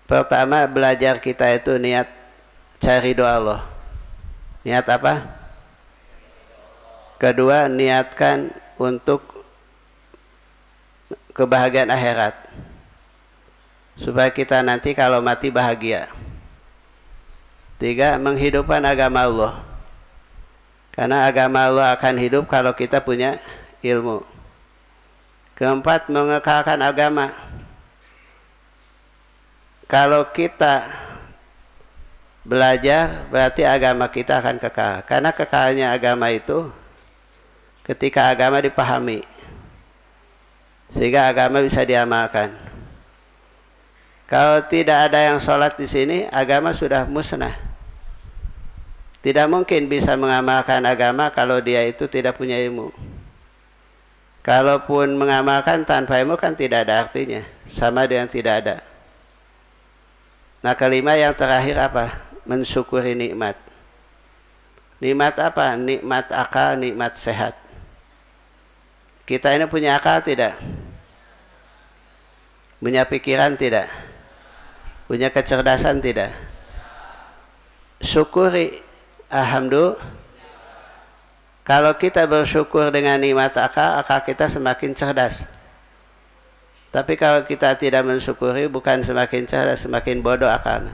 B: Pertama, belajar kita itu niat cari doa Allah. Niat apa? Kedua, niatkan untuk kebahagiaan akhirat, supaya kita nanti kalau mati bahagia. 3, menghidupkan agama Allah, karena agama Allah akan hidup kalau kita punya ilmu. Keempat, mengekalkan agama. Kalau kita belajar berarti agama kita akan kekal. Karena kekalnya agama itu ketika agama dipahami, sehingga agama bisa diamalkan. Kalau tidak ada yang sholat di sini, agama sudah musnah. Tidak mungkin bisa mengamalkan agama kalau dia itu tidak punya ilmu. Kalaupun mengamalkan tanpa ilmu kan tidak ada artinya, sama dengan tidak ada. Nah, kelima yang terakhir apa? Mensyukuri nikmat. Nikmat apa? Nikmat akal, nikmat sehat. Kita ini punya akal tidak? Punya pikiran tidak? Punya kecerdasan tidak? Syukuri. Alhamdulillah. Kalau kita bersyukur dengan nikmat akal, akal kita semakin cerdas. Tapi kalau kita tidak mensyukuri, bukan semakin cerdas, semakin bodoh akal.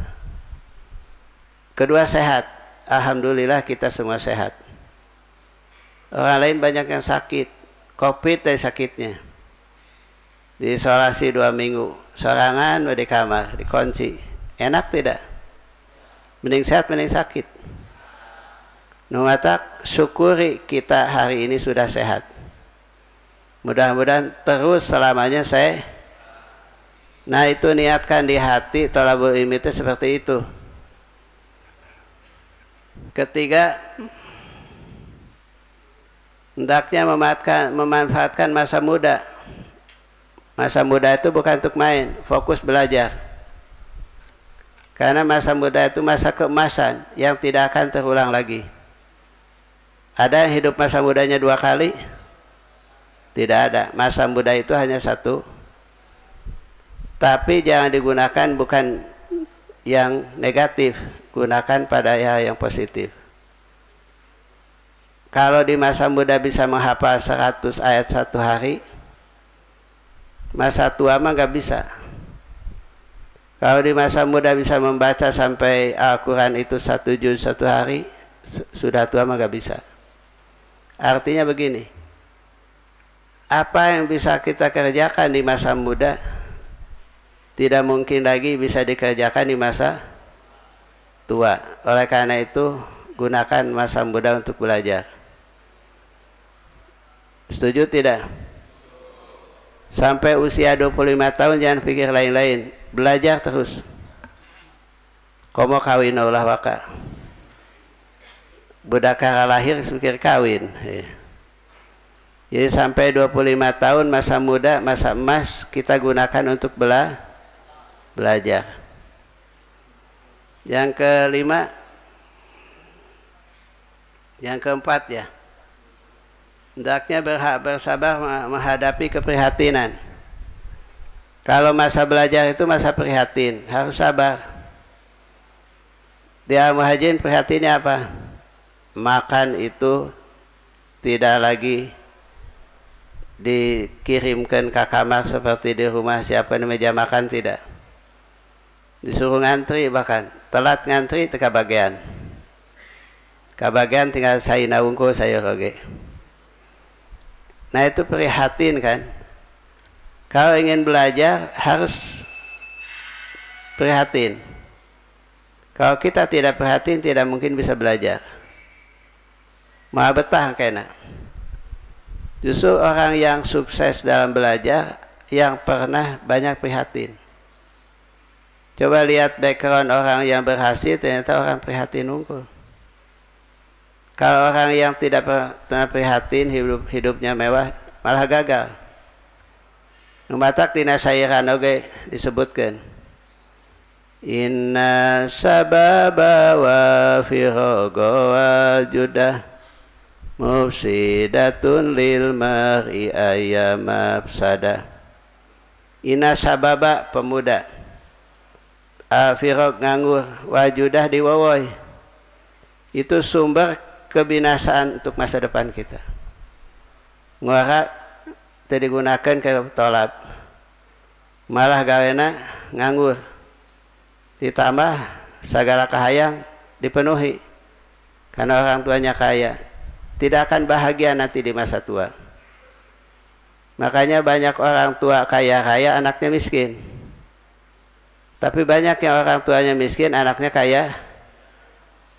B: Kedua, sehat. Alhamdulillah kita semua sehat. Orang lain banyak yang sakit. Covid dari sakitnya. Diisolasi 2 minggu. Sorangan di kamar, dikunci. Enak tidak? Mending sehat, mending sakit. Numatak, syukuri kita hari ini sudah sehat. Mudah-mudahan terus selamanya saya. Nah, itu niatkan di hati thalabul ilmi itu seperti itu. Ketiga, hendaknya memanfaatkan masa muda. Masa muda itu bukan untuk main, fokus belajar. Karena masa muda itu masa keemasan yang tidak akan terulang lagi. Ada yang hidup masa mudanya 2 kali? Tidak ada. Masa muda itu hanya 1. Tapi jangan digunakan bukan yang negatif, gunakan pada yang positif. Kalau di masa muda bisa menghafal 100 ayat 1 hari, masa tua mah nggak bisa. Kalau di masa muda bisa membaca sampai Al-Quran itu 1 juz 1 hari, sudah tua mah nggak bisa. Artinya begini, apa yang bisa kita kerjakan di masa muda tidak mungkin lagi bisa dikerjakan di masa tua. Oleh karena itu, gunakan masa muda untuk belajar. Setuju tidak? Sampai usia 25 tahun jangan pikir lain-lain, belajar terus. Komo kawin ulah waka. Budak kara lahir pikir kawin. Jadi sampai 25 tahun masa muda, masa emas kita gunakan untuk belajar. Yang kelima, yang keempat ya, hendaknya bersabar menghadapi keprihatinan. Kalau masa belajar itu masa prihatin, harus sabar. Dia muhajirin prihatinnya apa? Makan itu tidak lagi dikirimkan ke kamar seperti di rumah siapkan di meja makan, tidak. Disuruh ngantri, bahkan telat ngantri teka bagian. Kabagian tinggal saya naungku saya roge. Nah, itu prihatin kan. Kalau ingin belajar harus prihatin. Kalau kita tidak prihatin tidak mungkin bisa belajar. Mau betah kena. Justru orang yang sukses dalam belajar yang pernah banyak prihatin. Coba lihat background orang yang berhasil, ternyata orang prihatin unggul. Kalau orang yang tidak pernah prihatin, hidupnya mewah, malah gagal. Numatak dina sairan oge disebutkan. Inna sababa wa firogo wal judah mufsidatun lil mar'i ayyamafsada. Inna sababa pemuda, firog nganggur, wajudah diwawoy, itu sumber kebinasaan untuk masa depan kita. Nguara tidak digunakan ke tolab, malah gawena nganggur, ditambah segala kahayang dipenuhi karena orang tuanya kaya, tidak akan bahagia nanti di masa tua. Makanya banyak orang tua kaya-kaya anaknya miskin. Tapi banyak yang orang tuanya miskin, anaknya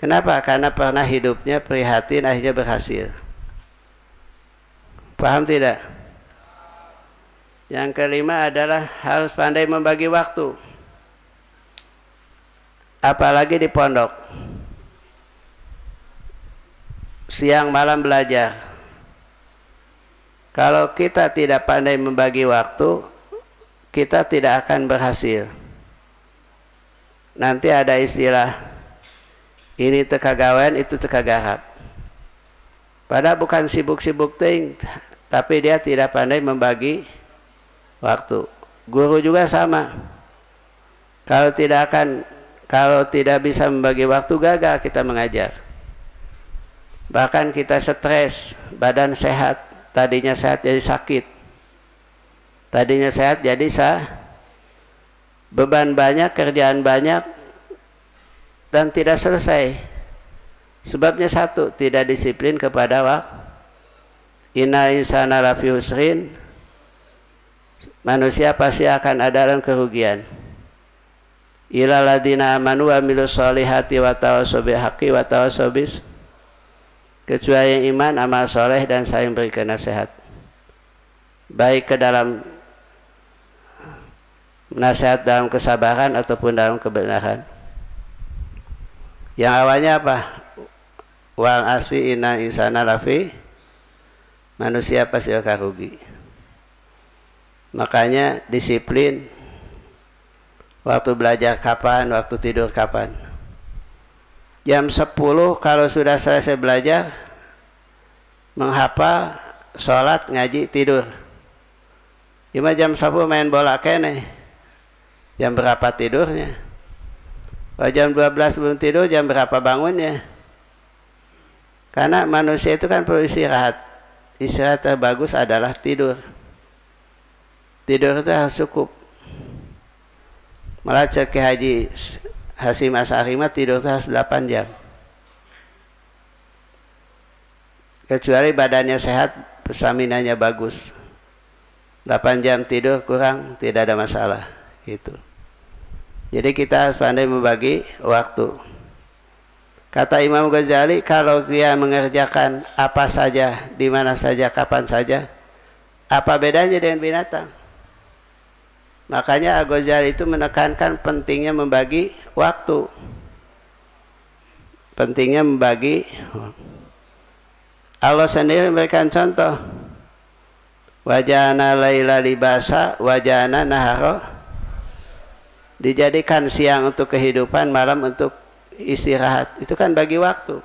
B: Kenapa? Karena pernah hidupnya prihatin, akhirnya berhasil. Paham tidak? Yang kelima adalah harus pandai membagi waktu. Apalagi di pondok. Siang malam belajar. Kalau kita tidak pandai membagi waktu, kita tidak akan berhasil. Nanti ada istilah, ini teka gawean, itu teka garap. Padahal bukan sibuk-sibuk ting, tapi dia tidak pandai membagi waktu. Guru juga sama. Kalau tidak bisa membagi waktu, gagal kita mengajar. Bahkan kita stres, badan sehat, tadinya sehat jadi sakit. Tadinya sehat jadi beban banyak, kerjaan banyak, dan tidak selesai. Sebabnya satu, tidak disiplin kepada waktu. Inna insana lafi husrin, manusia pasti akan ada dalam kerugian. Ila ladina amanu wa amilus solihati wa tawassaw bil haqqi wa tawassaw bis, kecuali yang iman, amal soleh, dan saling berikan nasihat, baik ke dalam nasihat dalam kesabaran ataupun dalam kebenaran. Yang awalnya apa? Wal asli inna insana lafi, manusia pasti akan rugi. Makanya disiplin. Waktu belajar kapan, waktu tidur kapan. Jam 10 kalau sudah selesai belajar, menghafal, sholat, ngaji, tidur. Cuma jam 10 main bola kene. Jam berapa tidurnya? Kalau jam 12 belum tidur, jam berapa bangunnya? Karena manusia itu kan perlu istirahat. Istirahat terbagus adalah tidur. Tidur itu harus cukup. Malah cek Haji Hasyim Asy'ari mah tidur itu harus 8 jam. Kecuali badannya sehat, staminanya bagus. 8 jam tidur kurang, tidak ada masalah. Gitu. Jadi kita harus pandai membagi waktu. Kata Imam Ghazali, kalau dia mengerjakan apa saja, di mana saja, kapan saja, apa bedanya dengan binatang? Makanya Al-Ghazali itu menekankan pentingnya membagi waktu. Pentingnya membagi. Allah sendiri memberikan contoh. Wajana laila libasa, wajana naharo. Dijadikan siang untuk kehidupan, malam untuk istirahat. Itu kan bagi waktu.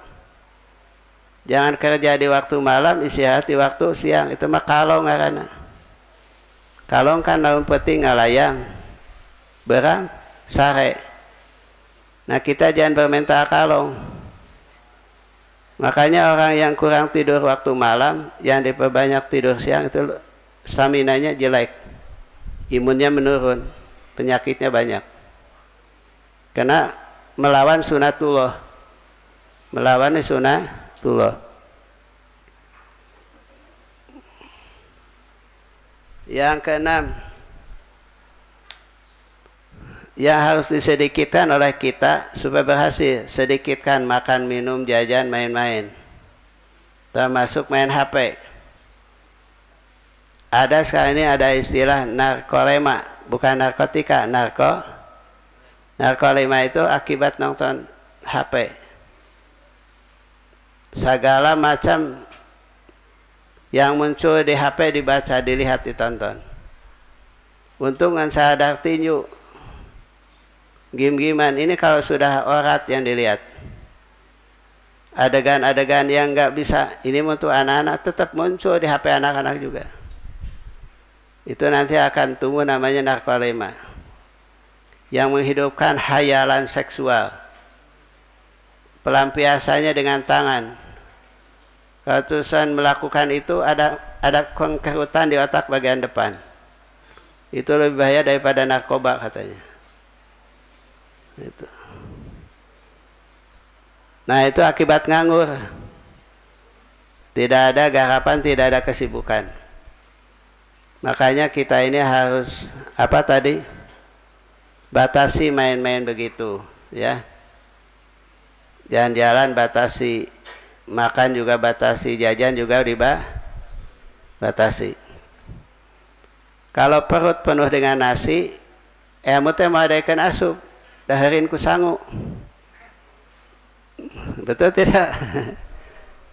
B: Jangan kerja di waktu malam, istirahat di waktu siang. Itu mah kalong karena. Kalong kan daun peti ngalayang, berang, sare. Nah kita jangan bermental kalong. Makanya orang yang kurang tidur waktu malam, yang diperbanyak tidur siang, itu staminanya jelek. Imunnya menurun, penyakitnya banyak. Karena melawan sunatullah. Melawan sunatullah. Yang keenam, yang harus disedikitkan oleh kita supaya berhasil, sedikitkan makan, minum, jajan, main-main, termasuk main HP. Ada sekarang ini ada istilah narkolema, bukan narkotika, narkolema itu akibat nonton HP. Segala macam yang muncul di HP dibaca, dilihat, ditonton. Untung kan sadar tinju. Game-gamean ini kalau sudah orat yang dilihat. Adegan-adegan yang nggak bisa, ini untuk anak-anak tetap muncul di HP anak-anak juga. Itu nanti akan tumbuh namanya narkolema. Yang menghidupkan hayalan seksual. Pelampiasannya dengan tangan. Kalau terusan melakukan itu ada kengkerutan di otak bagian depan. Itu lebih bahaya daripada narkoba katanya. Itu. Nah itu akibat nganggur. Tidak ada garapan, tidak ada kesibukan. Makanya kita ini harus apa tadi? Batasi main-main begitu, ya. Jalan-jalan batasi, makan juga batasi, jajan juga dibatasi. Kalau perut penuh dengan nasi, ilmu teh mau adakan asup, daharin ku sangu. Betul tidak?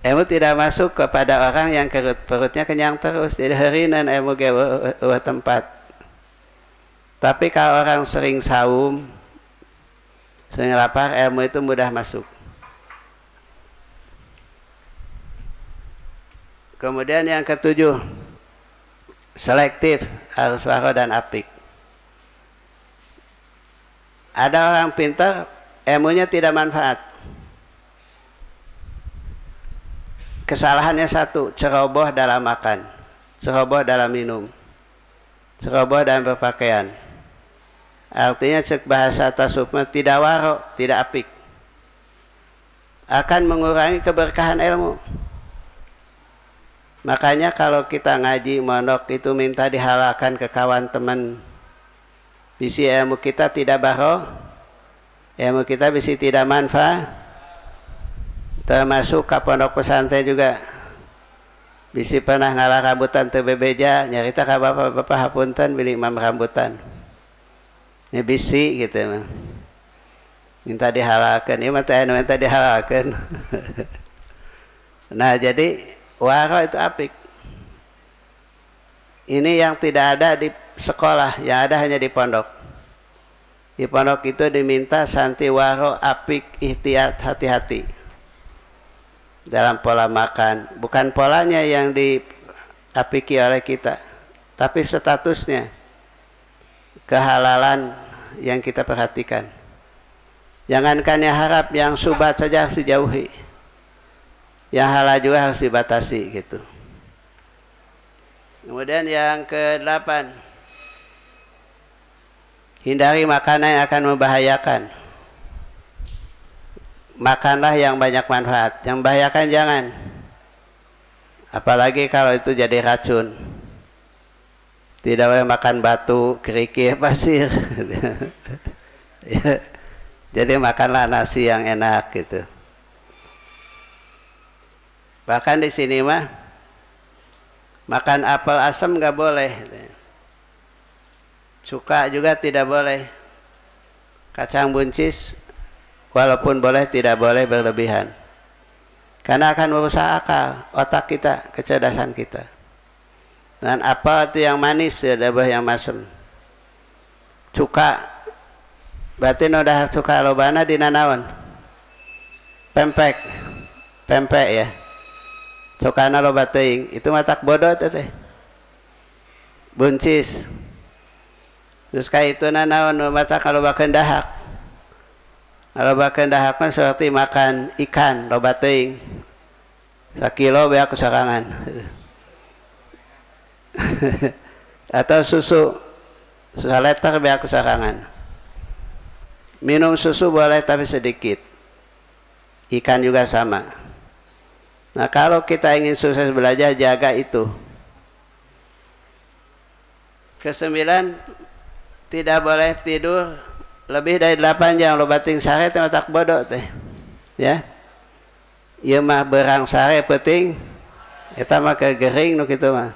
B: Ilmu tidak masuk kepada orang yang perutnya kenyang terus, jadi harinan ilmu ke tempat. Tapi kalau orang sering saum, sering lapar, ilmu itu mudah masuk. Kemudian yang ketujuh, selektif, harus waro dan apik. Ada orang pintar, ilmunya tidak manfaat. Kesalahannya satu, ceroboh dalam makan, ceroboh dalam minum, ceroboh dalam berpakaian. Artinya cek bahasa tasawuf tidak waro, tidak apik. Akan mengurangi keberkahan ilmu. Makanya kalau kita ngaji mondok itu minta dihalalkan ke kawan teman. Bisi ilmu kita tidak baro, ilmu kita bisi tidak manfaat. Termasuk ke pondok pesantren juga. Bisi pernah ngalah rambutan teu bebeja, nyarita ka bapak-bapak hapunten beli imam rambutan. Ini bisi gitu emang. Minta dihalalkan, ini minta dihalalkan. Nah jadi waro itu apik. Ini yang tidak ada di sekolah, yang ada hanya di pondok. Di pondok itu diminta santi waro, apik, ihtiyat, hati-hati dalam pola makan. Bukan polanya yang diapiki oleh kita, tapi statusnya, kehalalan yang kita perhatikan. Jangankan yang harap, yang subat saja harus dijauhi. Yang halal juga harus dibatasi gitu. Kemudian yang ke-8, hindari makanan yang akan membahayakan. Makanlah yang banyak manfaat, yang membahayakan jangan. Apalagi kalau itu jadi racun. Tidak boleh makan batu, kerikil, pasir. Jadi makanlah nasi yang enak gitu. Bahkan di sini mah makan apel asam nggak boleh, cuka juga tidak boleh, kacang buncis walaupun boleh tidak boleh berlebihan, karena akan merusak akal, otak kita, kecerdasan kita. Dan apel itu yang manis, ada yang masem. Cuka, berarti udah cuka lobana di nanaon, pempek ya. Cokana loba teuing itu matak bodoh teh. Buncis. Terus kaituna naon matak kalobakeun dahak. Kalobakeun dahak mah seperti makan ikan loba teuing. Sakilo bea kusarangan. Atau susu liter bea kusarangan. Minum susu boleh tapi sedikit. Ikan juga sama. Nah kalau kita ingin sukses belajar, jaga itu. Ke-9, tidak boleh tidur lebih dari 8 jam. Lo bating sare teh tak bodoh teh. Ya. Ieu mah berang sare penting. Eta mah kegering nu kitu mah.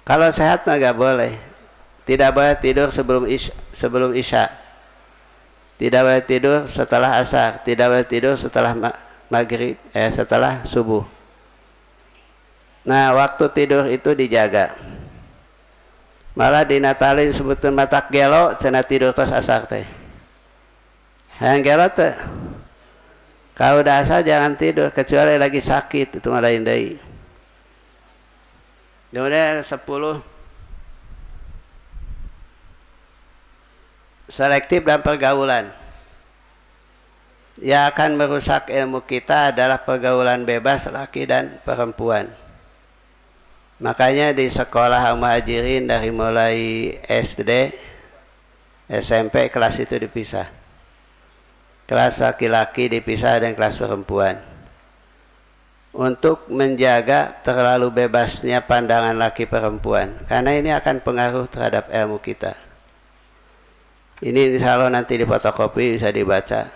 B: Kalau sehat mah gak boleh. Tidak boleh tidur sebelum isya. Tidak boleh tidur setelah asar. Tidak boleh tidur setelah maghrib, setelah subuh. Nah waktu tidur itu dijaga. Malah di Natalin sebutin matak gelo cenah tidur tos asar teh. Yang gelo teh kalau udah asar jangan tidur kecuali lagi sakit, itu malah lain deui. Kemudian 10, selektif dalam pergaulan. Yang akan merusak ilmu kita adalah pergaulan bebas laki dan perempuan. Makanya di sekolah Muhajirin dari mulai SD, SMP kelas itu dipisah. Kelas laki-laki dipisah dengan kelas perempuan. Untuk menjaga terlalu bebasnya pandangan laki perempuan. Karena ini akan pengaruh terhadap ilmu kita. Ini insya Allah nanti di fotokopi bisa dibaca.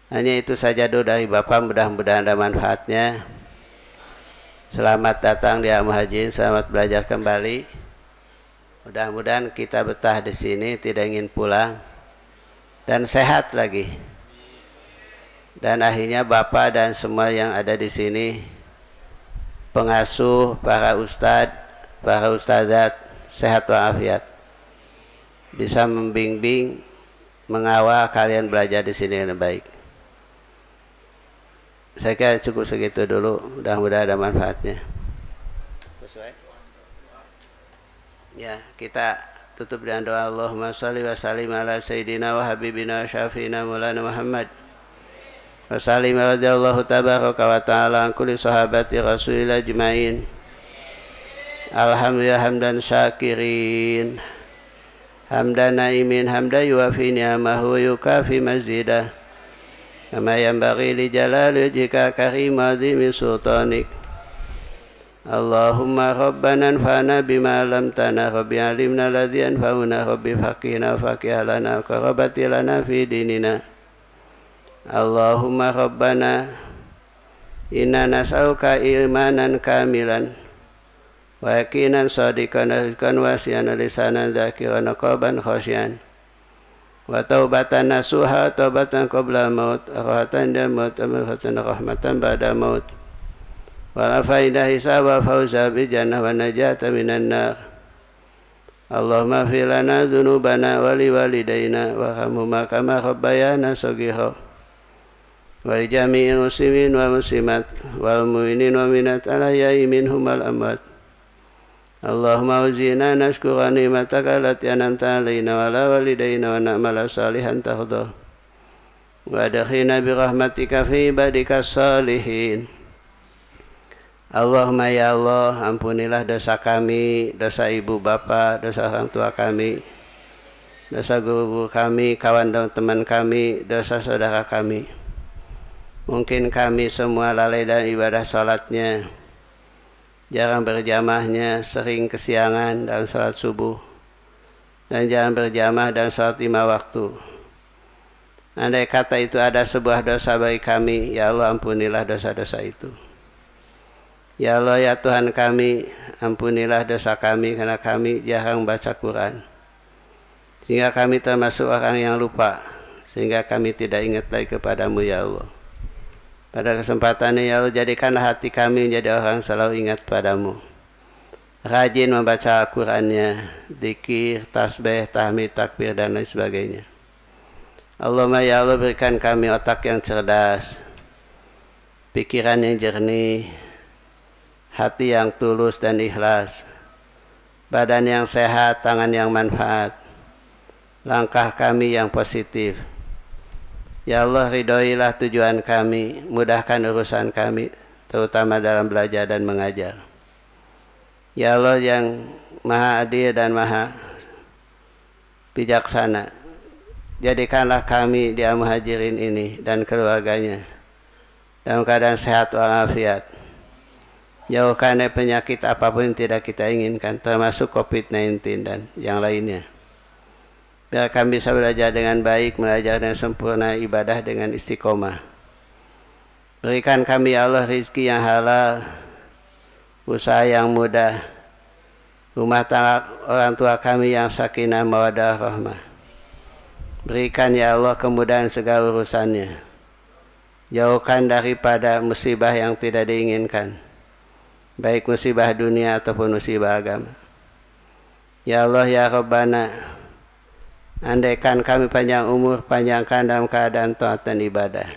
B: Hanya itu saja dulu dari Bapak, mudah-mudahan ada manfaatnya. Selamat datang di Al-Muhajirin, selamat belajar kembali. Mudah-mudahan kita betah di sini, tidak ingin pulang dan sehat lagi. Dan akhirnya Bapak dan semua yang ada di sini, pengasuh, para ustadz, para ustadzat, sehat walafiat. Bisa membimbing, mengawal kalian belajar di sini dengan baik. Saya kira cukup segitu dulu, mudah-mudahan ada manfaatnya. Sesuai? Ya, kita tutup dengan doa. Allahumma shalli wa sallim ala sayyidina wa habibina wa syafiina maulana Muhammad. Wa sallim radhiyallahu tabaraka wa ta'ala an kulli sahabati rasulillah ajmain. Alhamdulillah hamdan syakirin. Hamdan naimin hamdan yuafi ni'amahu wa yukafi mazidah. Kama yanbaghi li jalali wajhika karim azimi sultanik. Allahumma rabbana anfa'na bima 'allamtana rabbi 'allimna alladhi yanfa'una rabbi faqihna faqih lana qarabati lana fi dinina. Allahumma rabbana inna nas'aluka imanan kamilan wa yaqinan shadiqan rizqan wasi'an lisanan dzakiran qalban khashian wa taubatan nasuha taubatan qabla maut rahatan dan maut amratan rahmatan ba'da maut wa faidah hisab wa fawza bi jannah wa najata minan nar. Allahumma fir lana dzunubana wa li walidayna wa hamhuma kama rabbayana shaghira wa li jami'il muslimin wa muslimat wal mu'minin wa minat al-ahya'i minhum wal amwat. Allahumma uzina nashkura ni'mataka allati an'amta 'alaina wa 'ala walidayna wa na'mala salihan tardah wa adkhilna bi rahmatika fi ibadika salihin. Allahumma ya Allah, ampunilah dosa kami, dosa ibu bapa, dosa orang tua kami, dosa guru kami, kawan dan teman kami, dosa saudara kami. Mungkin kami semua lalai dalam ibadah salatnya, jarang berjamaahnya, sering kesiangan dalam salat subuh, dan jarang berjamaah dalam salat 5 waktu. Andai kata itu ada sebuah dosa bagi kami, ya Allah ampunilah dosa-dosa itu. Ya Allah ya Tuhan kami, ampunilah dosa kami karena kami jarang baca Quran, sehingga kami termasuk orang yang lupa, sehingga kami tidak ingat lagi kepadamu ya Allah. Pada kesempatan ini ya Allah, jadikanlah hati kami menjadi orang selalu ingat padamu, rajin membaca Al-Qurannya, dzikir, tasbih, tahmid, takbir dan lain sebagainya. Allahumma ya Allah, berikan kami otak yang cerdas, pikiran yang jernih, hati yang tulus dan ikhlas, badan yang sehat, tangan yang manfaat, langkah kami yang positif. Ya Allah, ridhoilah tujuan kami, mudahkan urusan kami, terutama dalam belajar dan mengajar. Ya Allah yang maha adil dan maha bijaksana, jadikanlah kami di Al-Muhajirin ini dan keluarganya dalam keadaan sehat walafiat. Jauhkan dari penyakit apapun yang tidak kita inginkan, termasuk COVID-19 dan yang lainnya. Biar kami bisa belajar dengan baik, belajar dengan sempurna, ibadah dengan istiqomah. Berikan kami ya Allah rizki yang halal, usaha yang mudah, rumah tangga orang tua kami yang sakinah mawaddah rahmah. Berikan ya Allah kemudahan segala urusannya. Jauhkan daripada musibah yang tidak diinginkan, baik musibah dunia ataupun musibah agama. Ya Allah ya Rabbana, andaikan kami panjang umur, panjangkan dalam keadaan taat dan ibadah,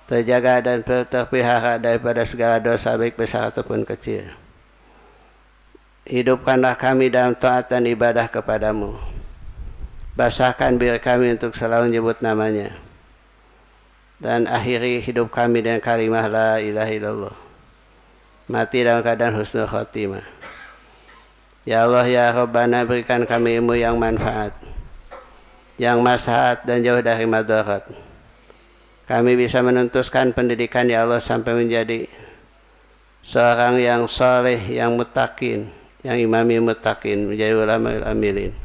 B: terjaga dan terpelihara daripada segala dosa baik besar ataupun kecil. Hidupkanlah kami dalam taat dan ibadah kepadamu. Basahkan bibir kami untuk selalu menyebut namanya. Dan akhiri hidup kami dengan kalimah la ilaha illallah. Mati dalam keadaan husnul khotimah. Ya Allah ya Rabbana, berikan kami ilmu yang manfaat, yang maslahat dan jauh dari madarat. Kami bisa menuntaskan pendidikan ya Allah sampai menjadi seorang yang saleh, yang muttaqin, yang imami muttaqin, menjadi ulama amilin.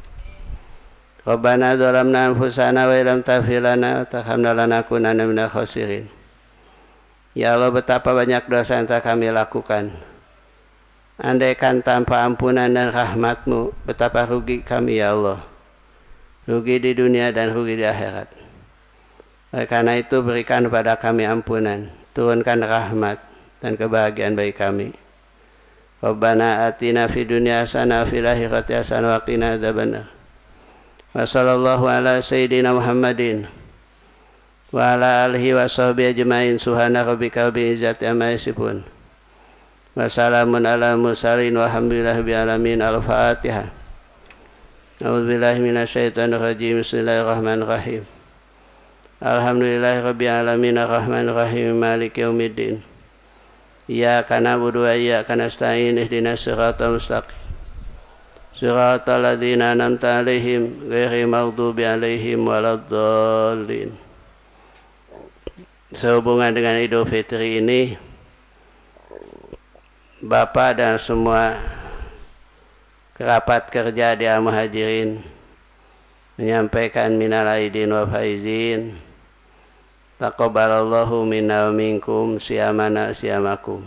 B: Rabbana dzalamna anfusana wa illam taghfir lana wa tarhamna lanakunanna minal khasirin. Ya Allah, betapa banyak dosa yang telah kami lakukan. Andaikan tanpa ampunan dan rahmat-Mu, betapa rugi kami ya Allah. Rugi di dunia dan rugi di akhirat. Oleh karena itu berikan kepada kami ampunan, turunkan rahmat dan kebahagiaan bagi kami. Rabbana atina fid dunya hasanah wa fil akhirati hasanah wa qina adzabannar. Wa sallallahu ala sayyidina Muhammadin wa ala alihi wa sahbihi ajmain. Subhana rabbika rabbil izzati amma yasifun. Wa salamun ala mursalin walhamdulillahi rabbil alamin. Al-Fatihah. A'udzubillahi minasyaitonir rajim. Bismillahirrahmanirrahim. Alhamdulillahi rabbil alamin arrahmanir rahim maliki yaumiddin. Iyyaka na'budu wa iyyaka nasta'in ihdinas siratal mustaqim. Siratal ladzina an'amta 'alaihim ghairil maghdubi 'alaihim waladdallin. Sehubungan dengan Idul Fitri ini, Bapak dan semua kerabat kerja di Al-Muhajirin menyampaikan minal aidin wa faizin. Taqabbalallahu minna wa minkum siyamana siyamakum.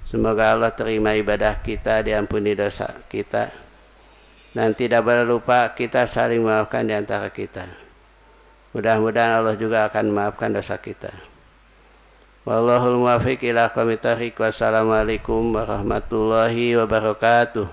B: Semoga Allah terima ibadah kita, diampuni dosa kita, dan tidak boleh lupa kita saling memaafkan di antara kita. Mudah-mudahan Allah juga akan memaafkan dosa kita. Wallahul muwaffiq ila aqwamit thoriq. Wassalamualaikum warahmatullahi wabarakatuh.